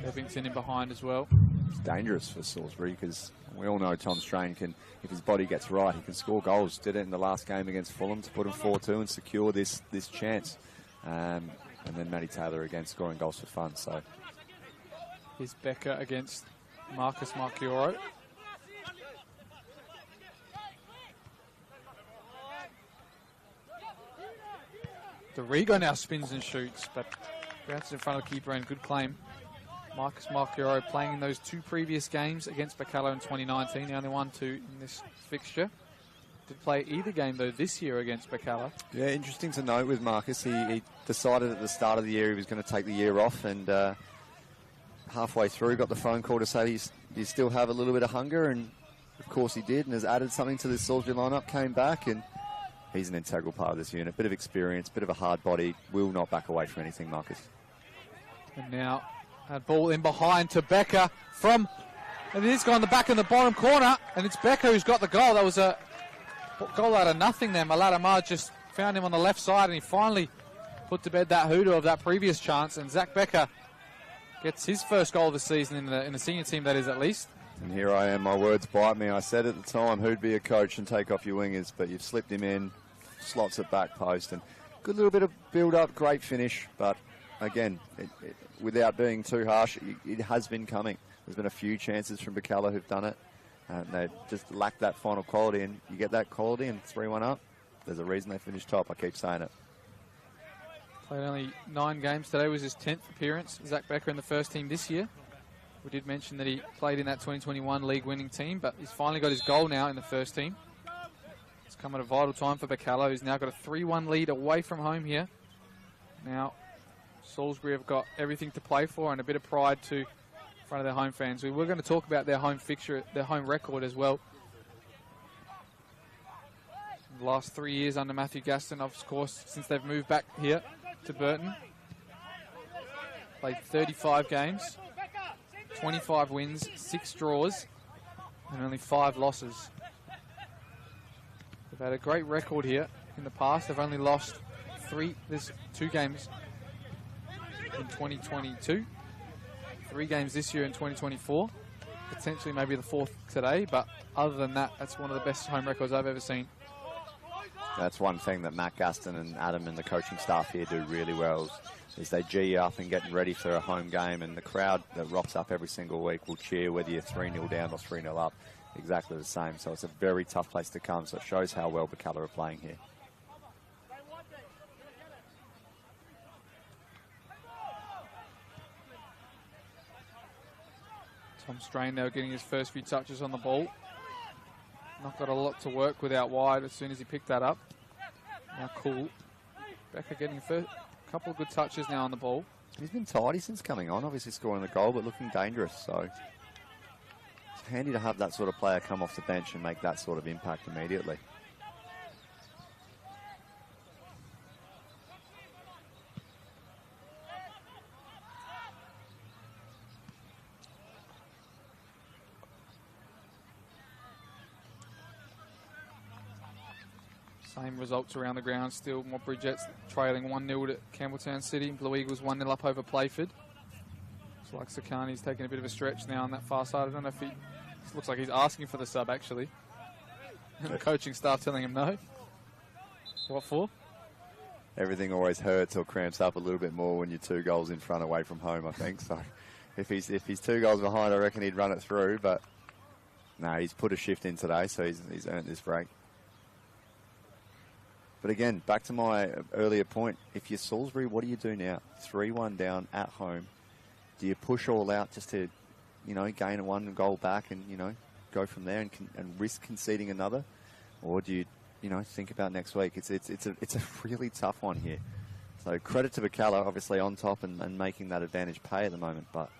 Ebbington in behind as well. It's dangerous for Salisbury because we all know Tom Strain can, if his body gets right, he can score goals. Did it in the last game against Fulham to put him 4-2 and secure this chance. And then Matty Taylor again scoring goals for fun. So here's Becker against Marcus Marchioro. Dorigo now spins and shoots, but bounces in front of the keeper and good claim. Marcus Marchioro playing in those two previous games against Birkalla in 2019. The only 1-2 in this fixture. Did play either game, though, this year against Birkalla. Yeah, interesting to note with Marcus. He decided at the start of the year he was going to take the year off, and halfway through got the phone call to say, do you still have a little bit of hunger? And, of course, he did, and has added something to this Salisbury lineup, came back, and he's an integral part of this unit. Bit of experience, bit of a hard body. Will not back away from anything, Marcus. And now, a ball in behind to Becker from, and it is gone the back in the bottom corner, and it's Becker who's got the goal. That was a goal out of nothing there. Malatamar just found him on the left side, and he finally put to bed that hoodoo of that previous chance, and Zach Becker gets his first goal of the season in the senior team, that is, at least. And here I am, my words bite me. I said at the time who'd be a coach and take off your wingers, but you've slipped him in, slots at back post, and good little bit of build-up, great finish, but again, without being too harsh, it has been coming. There's been a few chances from Birkalla who've done it, and they just lack that final quality, and you get that quality and 3-1 up, there's a reason they finished top. I keep saying it. Played only 9 games. Today was his 10th appearance. Zach Becker in the first team this year. We did mention that he played in that 2021 league-winning team, but he's finally got his goal now in the first team. It's come at a vital time for Birkalla, who's now got a 3-1 lead away from home here. Now, Salisbury have got everything to play for and a bit of pride too in front of their home fans. We're going to talk about their home fixture, their home record as well. The last 3 years under Matthew Gaston, of course, since they've moved back here to Burton. Played 35 games, 25 wins, 6 draws, and only 5 losses. They've had a great record here in the past. They've only lost 2 games in 2022, 3 games this year in 2024, potentially maybe the 4th today, but other than that, that's one of the best home records I've ever seen. That's one thing that Matt Gaston and Adam and the coaching staff here do really well, is they G up and getting ready for a home game, and the crowd that rocks up every single week will cheer whether you're 3-0 down or 3-0 up, exactly the same. So it's a very tough place to come, so it shows how well Birkalla are playing here. Tom Strain now getting his first few touches on the ball. Not got a lot to work with out wide as soon as he picked that up. Now cool. Becker getting a couple of good touches now on the ball. He's been tidy since coming on, obviously scoring the goal, but looking dangerous. So it's handy to have that sort of player come off the bench and make that sort of impact immediately. Same results around the ground still. Modbury Jets trailing 1-0 to Campbelltown City. Blue Eagles 1-0 up over Playford. Looks like Sakani's taking a bit of a stretch now on that far side. I don't know if he... looks like he's asking for the sub, actually. And the coaching staff telling him no. What for? Everything always hurts or cramps up a little bit more when you're 2 goals in front away from home, I think. So if he's 2 goals behind, I reckon he'd run it through. But no, he's put a shift in today, so he's earned this break. But again, back to my earlier point, if you're Salisbury, what do you do now? 3-1 down at home. Do you push all out just to, gain 1 goal back and, go from there and risk conceding another? Or do you, think about next week? It's a really tough one here. So credit to Birkalla, obviously on top and making that advantage pay at the moment. But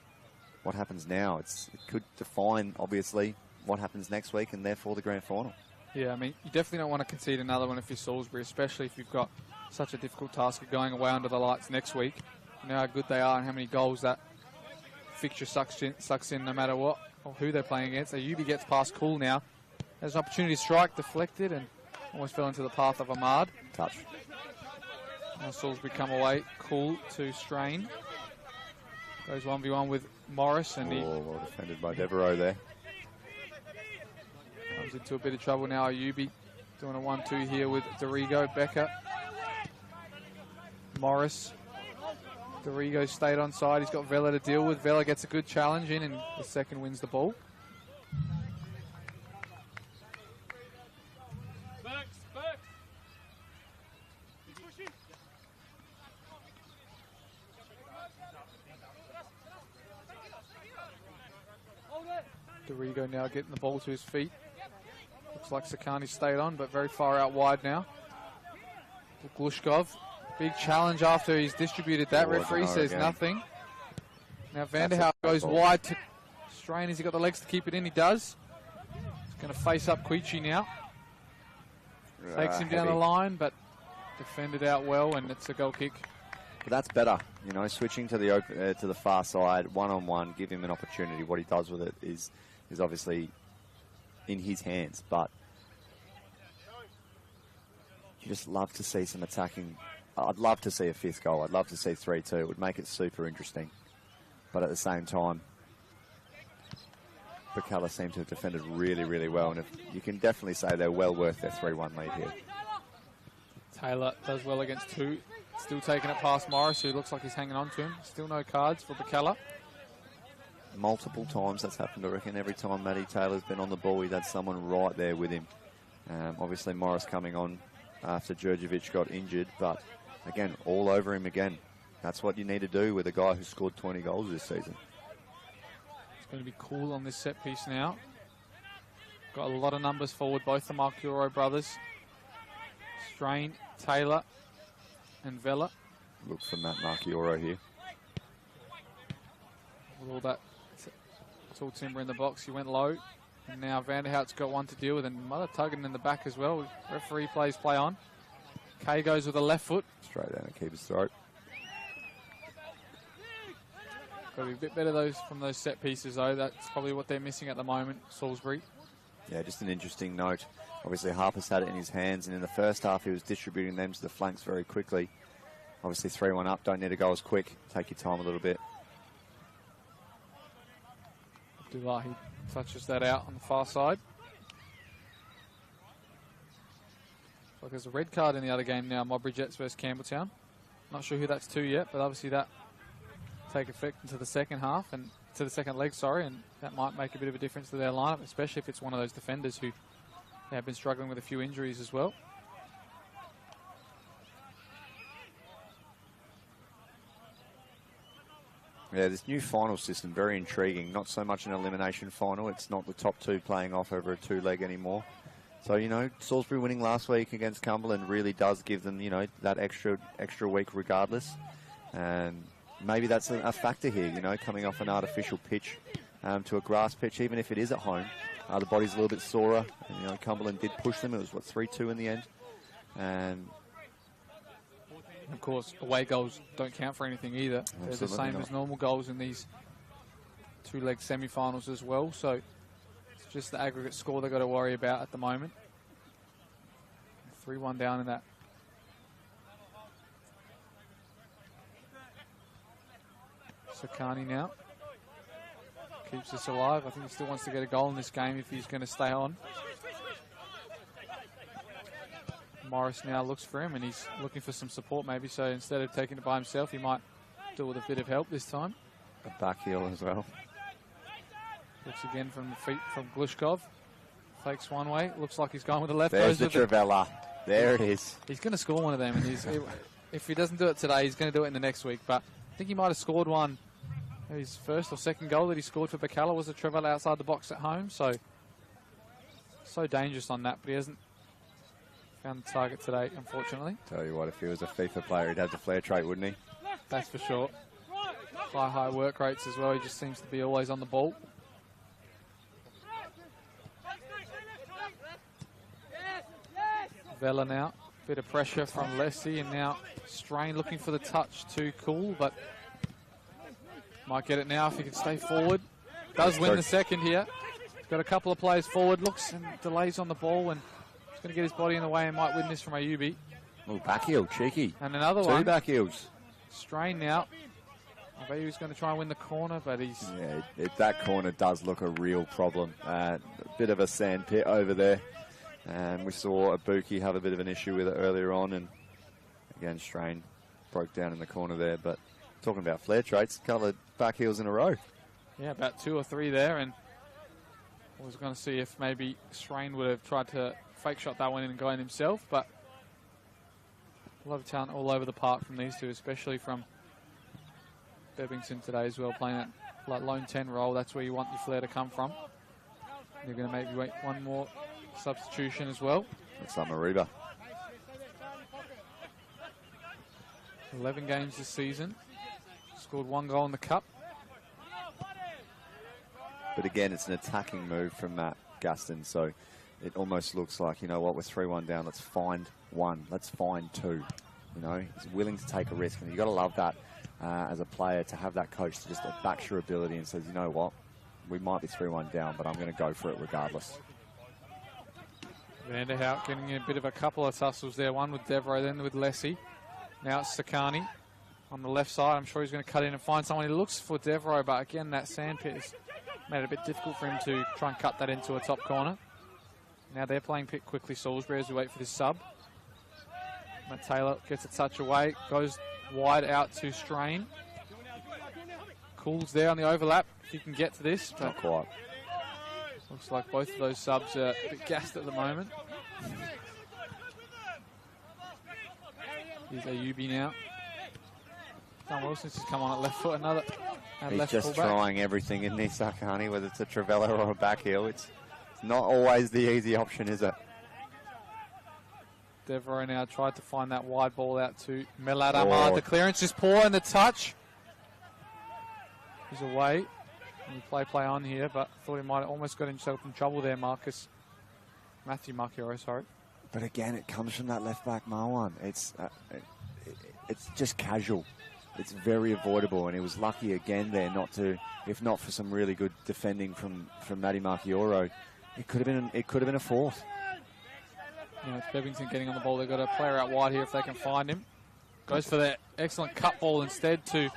what happens now? It could define, obviously, what happens next week and therefore the grand final. Yeah, I mean, you definitely don't want to concede another one if you're Salisbury, especially if you've got such a difficult task of going away under the lights next week. know how good they are and how many goals that fixture sucks in no matter what or who they're playing against. Ayubi gets past Cool now. There's an opportunity to strike, deflected, and almost fell into the path of Ahmad. Touch. Now Salisbury come away. Cool to Strain. Goes 1v1 with Morris, and he well defended by Devereaux there. comes into a bit of trouble now. Ayubi doing a 1-2 here with Dorigo, Becker, Morris. Dorigo stayed on side. He's got Vela to deal with. Vela gets a good challenge in, and the second wins the ball. Dorigo now getting the ball to his feet. Looks like Sakani stayed on, but very far out wide now. Glushkov, big challenge after he's distributed that. Referee says nothing. Now Vanderhout goes wide to Strain. Has he got the legs to keep it in? He does. He's going to face up Quichi now. Takes him down the line, but defended out well, and it's a goal kick. But that's better, you know, switching to the to the far side, one-on-one, give him an opportunity. What he does with it is obviously in his hands, but you just love to see some attacking. I'd love to see a fifth goal. I'd love to see 3-2. It would make it super interesting. But at the same time, Birkalla seem to have defended really, really well, and you can definitely say they're well worth their 3-1 lead here. Taylor does well against two. Still taking it past Morris, who looks like he's hanging on to him. Still no cards for Birkalla. Multiple times that's happened, I reckon. Every time Matty Taylor's been on the ball, he's had someone right there with him. Obviously, Morris coming on after Djurjevic got injured, but again, all over him again. That's what you need to do with a guy who scored 20 goals this season. It's going to be Cool on this set piece now. Got a lot of numbers forward, both the Marchioro brothers. Strain, Taylor, and Vela. Look for Matt Marchioro here. With all that tall timber in the box, he went low. And now Vanderhout's got one to deal with, and Mother tugging in the back as well. Referee plays play on. Kay goes with a left foot. Straight down the keeper's throat. Got to be a bit better from those set pieces, though. That's probably what they're missing at the moment, Salisbury. Yeah, just an interesting note. Obviously, Harper's had it in his hands, and in the first half, he was distributing them to the flanks very quickly. Obviously, 3-1 up, don't need to go as quick. Take your time a little bit. Abdullahi touches that out on the far side. Looks like there's a red card in the other game now, Modbury Jets versus Campbelltown. Not sure who that's to yet, but obviously that take effect into the second half, and to the second leg, and that might make a bit of a difference to their lineup, especially if it's one of those defenders who have been struggling with a few injuries as well. Yeah, this new final system, very intriguing. Not so much an elimination final. It's not the top two playing off over a two-leg anymore. So, you know, Salisbury winning last week against Cumberland really does give them, you know, that extra week regardless. And maybe that's a factor here, you know, coming off an artificial pitch to a grass pitch, even if it is at home. The body's a little bit sorer. And, you know, Cumberland did push them. It was, 3-2 in the end. And of course, away goals don't count for anything either. They're the same as normal goals in these two-leg semi-finals as well. So it's just the aggregate score they've got to worry about at the moment. 3-1 down in that. Sakani now keeps this alive. I think he still wants to get a goal in this game if he's going to stay on. Morris now looks for him, and he's looking for some support maybe, so instead of taking it by himself, he might do it with a bit of help this time. A back heel as well. Looks again from the feet from Glushkov. Fakes one way. Looks like he's going with the left. There's the Trevella. There it is. He's going to score one of them, and if he doesn't do it today, he's going to do it in the next week. But I think he might have scored one. His first or second goal that he scored for Birkalla was a Trevella outside the box at home. So dangerous on that, but he hasn't found the target today, unfortunately. Tell you what, if he was a FIFA player, he'd have the flair trait, wouldn't he? That's for sure. High work rates as well. He just seems to be always on the ball. Vela now. Bit of pressure from Lessie, and now Strain looking for the touch to Cool, but might get it now if he can stay forward. Does win the second here. Got a couple of players forward, looks and delays on the ball, and he's going to get his body in the way and might win this from Ayubi. Oh, back heel, cheeky. And another Two one. back heels. Strain now. I bet he was going to try and win the corner, but he's... Yeah, that corner does look a real problem. A bit of a sand pit over there. And we saw Ibuki have a bit of an issue with it earlier on. And again, Strain broke down in the corner there. But talking about flair traits, a couple of back heels in a row. Yeah, about 2 or 3 there. And I was going to see if maybe Strain would have tried to fake shot that one in and go in himself. But a lot of talent all over the park from these two, especially from Bebbington today as well, playing that like lone 10 role. That's where you want your flair to come from. You're going to maybe wait one more substitution as well. Looks like Mariba. 11 games this season. Scored 1 goal in the cup. But again, it's an attacking move from Matt Gaston, so it almost looks like, you know what, we're 3-1 down, let's find 1, let's find 2. You know, he's willing to take a risk, and you've got to love that as a player, to have that coach to just backs your ability and says, you know what, we might be 3-1 down, but I'm going to go for it regardless. Vanderhout getting a bit of a couple of tussles there, one with Devereaux, then with Lessie. Now it's Sakani on the left side. I'm sure he's going to cut in and find someone. He looks for Devereaux, but again, that sandpit has made it a bit difficult for him to try and cut that into a top corner. Now they're playing pick quickly, Salisbury, as we wait for this sub. Matt Taylor gets a touch away, goes wide out to Strain. Cool's there on the overlap, if he can get to this. But not quite. Looks like both of those subs are a bit gassed at the moment. Here's Ayubi now. Don Wilson's just come on at left foot, another He's left just fullback. trying everything in this, Sakani, whether it's a Travella or a back heel. It's not always the easy option, is it? Devereaux now tried to find that wide ball out to Melad Ahmad. The clearance is poor and the touch. He's away. And play on here, but thought he might have almost got himself in trouble there, Matthew Marchioro, sorry. But again, it comes from that left back Marwan. It's just casual. It's very avoidable, and he was lucky again there not to, if not for some really good defending from Matty Marchioro, it could have been a fourth. Yeah, it's Bebbington getting on the ball. They've got a player out wide here if they can find him. Goes for that excellent cut ball instead to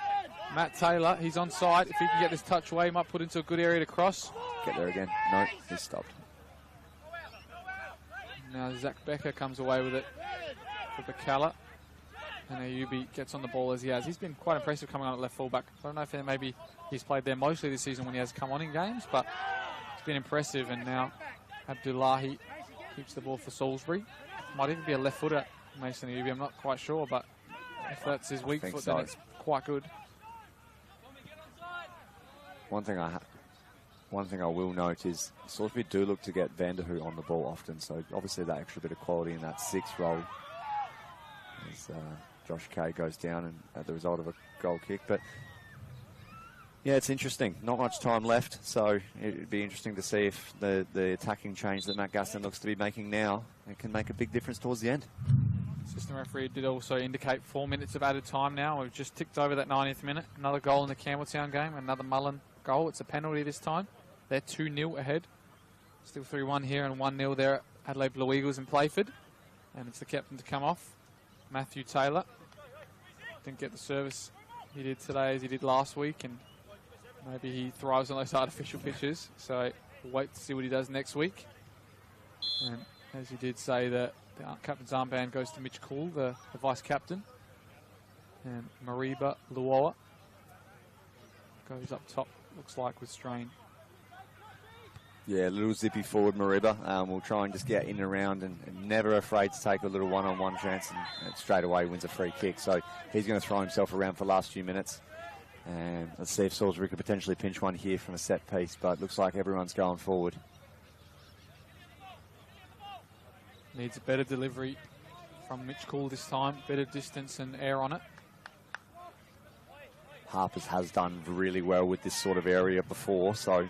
Matt Taylor. He's on side. If he can get this touch away, he might put into a good area to cross. Get there again. No, he's stopped. Now Zach Becker comes away with it for Birkalla. And Ayubi gets on the ball as he has. He's been quite impressive coming on at left fullback. I don't know if maybe he's played there mostly this season when he has come on in games, but it's been impressive. And now Abdullahi keeps the ball for Salisbury. Might even be a left footer, Mason Ayubi. I'm not quite sure, but if that's his weak foot, then it's quite good. One thing I will note is Salisbury do look to get Vanderhoot on the ball often, so obviously that extra bit of quality in that 6th role as Josh Kay goes down and at the result of a goal kick. But yeah, it's interesting. Not much time left, so it'd be interesting to see if the attacking change that Matt Gaston looks to be making now, it can make a big difference towards the end. Assistant referee did also indicate 4 minutes of added time now. We've just ticked over that 90th minute. Another goal in the Campbelltown game, another Mullen goal. It's a penalty this time. They're 2-0 ahead. Still 3-1 here and 1-0 there at Adelaide Blue Eagles in Playford. And it's the captain to come off, Matthew Taylor. Didn't get the service he did today as he did last week, and maybe he thrives on those artificial pitches. So we'll wait to see what he does next week. And as he did say, that the captain's armband goes to Mitch Cool, the vice captain. And Mariba Luoa goes up top, looks like, with Strain. Yeah, a little zippy forward, Mariba. We'll try and just get in and around and never afraid to take a little one-on-one chance and straight away wins a free kick. So he's going to throw himself around for the last few minutes. And let's see if Salisbury could potentially pinch one here from a set piece, but it looks like everyone's going forward. Needs a better delivery from Mitch Cool this time, better distance and air on it. Harpers has done really well with this sort of area before, so...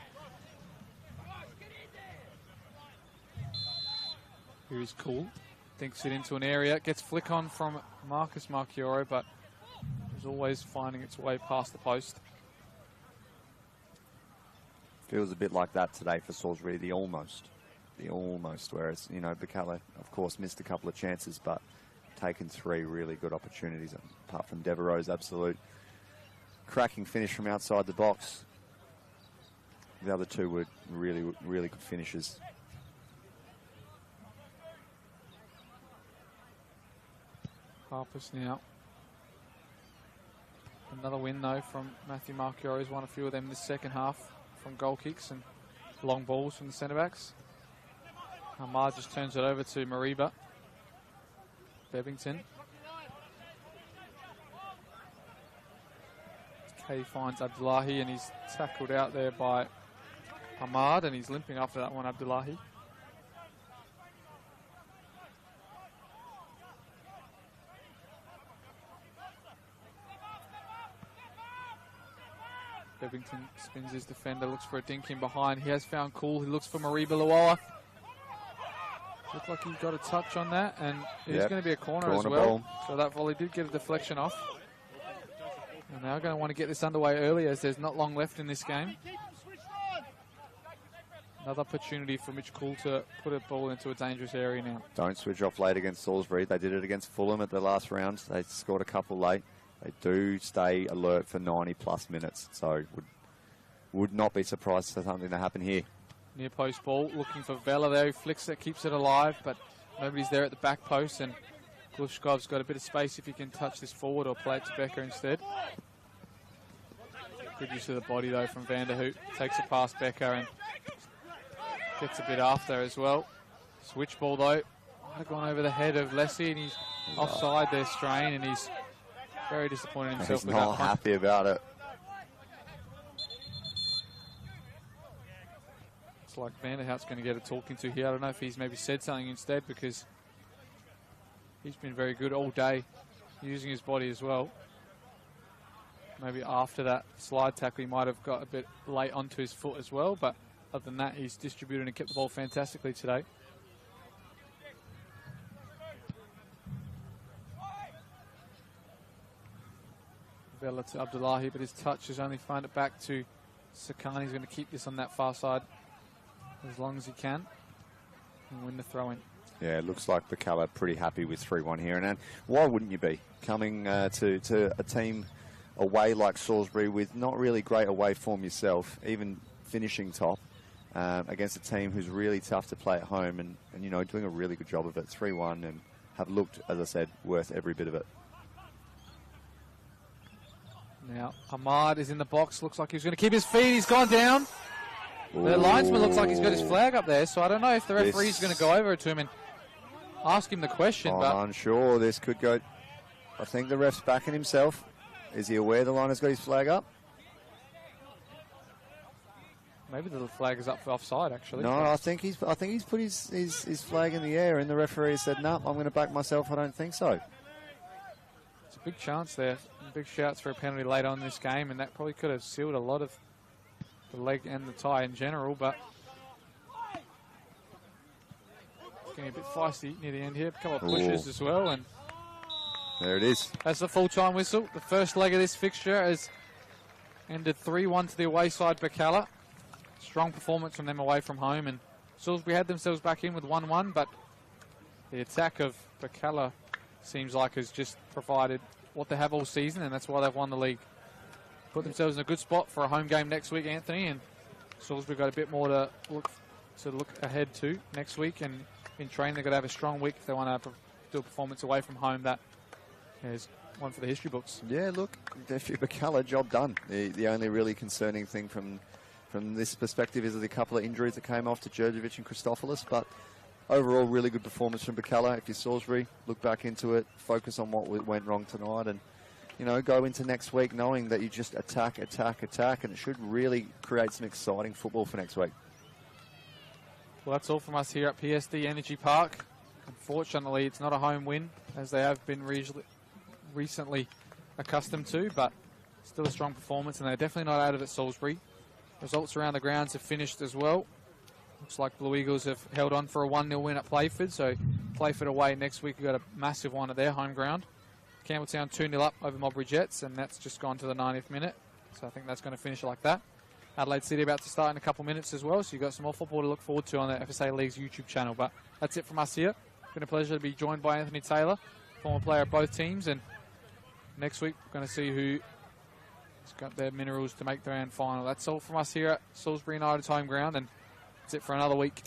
Here is Cool. thinks it into an area. Gets flick on from Marcus Marchioro, but is always finding its way past the post. Feels a bit like that today for Salisbury, the almost, whereas, you know, Birkalla, of course, missed a couple of chances, but taken 3 really good opportunities, apart from Devereaux's absolute cracking finish from outside the box. The other 2 were really, really good finishes. Harpers now. Another win, though, from Matthew Marchioro. He's won a few of them this second half from goal kicks and long balls from the centre-backs. Ahmad just turns it over to Mariba. Bebbington. Kay finds Abdullahi, and he's tackled out there by Ahmad, and he's limping after that one, Abdullahi. Bebbington spins his defender, looks for a dink in behind. He has found Cool. He looks for Mariba Luoa. Looked like he got a touch on that, and it's going to be a corner as well. So that volley did get a deflection off. And they're going to want to get this underway early, as there's not long left in this game. Another opportunity for Mitch Cool to put a ball into a dangerous area now. Don't switch off late against Salisbury. They did it against Fulham at the last round. They scored a couple late. They do stay alert for 90-plus minutes, so would not be surprised for something to happen here. Near post ball, looking for Vela there. He flicks it, keeps it alive, but nobody's there at the back post, and Glushkov's got a bit of space if he can touch this forward or play it to Becker instead. Good use of the body, though, from Vanderhoot. Takes it past Becker and gets a bit after as well. Switch ball, though. Might have gone over the head of Lessie, and he's offside there, Strain, and he's very disappointed in himself. He's not happy about it. It's like Vanderhout's going to get a talking to here. I don't know if he's maybe said something instead, because he's been very good all day, using his body as well. Maybe after that slide tackle, he might have got a bit late onto his foot as well, but other than that, he's distributed and kept the ball fantastically today. Vela to Abdullahi, but his touch has only found it back to Sakani. He's going to keep this on that far side as long as he can and win the throw-in. Yeah, it looks like Birkalla pretty happy with 3-1 here. And why wouldn't you be? Coming to a team away like Salisbury with not really great away form yourself, even finishing top, against a team who's really tough to play at home and, you know, doing a really good job of it. 3-1 and have looked, as I said, worth every bit of it. Now, Ahmad is in the box. Looks like he's going to keep his feet. He's gone down. Ooh. The linesman looks like he's got his flag up there, so I don't know if the referee's going to go over to him and ask him the question. I'm but unsure. This could go... I think the ref's backing himself. Is he aware the liner's got his flag up? Maybe the flag is up for offside, actually. No, I think he's put his flag in the air, and the referee said, no, I'm going to back myself. I don't think so. It's a big chance there. Big shouts for a penalty late on in this game, and that probably could have sealed a lot of the leg and the tie in general, but it's getting a bit feisty near the end here. A couple of pushes as well, and there it is. That's the full-time whistle. The first leg of this fixture has ended 3-1 to the away side, Birkalla. Strong performance from them away from home, and Salisbury had themselves back in with 1-1, but the attack of Birkalla seems like has just provided what they have all season, and that's why they've won the league. Put themselves in a good spot for a home game next week, Anthony, and Salisbury got a bit more to look ahead to next week, and in training they've got to have a strong week if they want to do a performance away from home that is one for the history books. Yeah, look, Birkalla, job done. The only really concerning thing from this perspective is the couple of injuries that came off to Djurdjevic and Christopoulos, but overall, really good performance from Birkalla. If you're Salisbury, look back into it, focus on what went wrong tonight, and, you know, go into next week knowing that you just attack, and it should really create some exciting football for next week. Well, that's all from us here at PSD Energy Park. Unfortunately, it's not a home win, as they have been recently accustomed to, but still a strong performance, and they're definitely not out of it, Salisbury. Results around the grounds have finished as well. Looks like Blue Eagles have held on for a 1-0 win at Playford. So Playford away next week. We've got a massive one at their home ground. Campbelltown 2-0 up over Modbury Jets, and that's just gone to the 90th minute. So I think that's going to finish like that. Adelaide City about to start in a couple minutes as well, so you've got some more football to look forward to on the FSA League's YouTube channel. But that's it from us here. It's been a pleasure to be joined by Anthony Taylor, former player of both teams, and next week we're going to see who's got their minerals to make the grand final. That's all from us here at Salisbury United's home ground, and that's it for another week.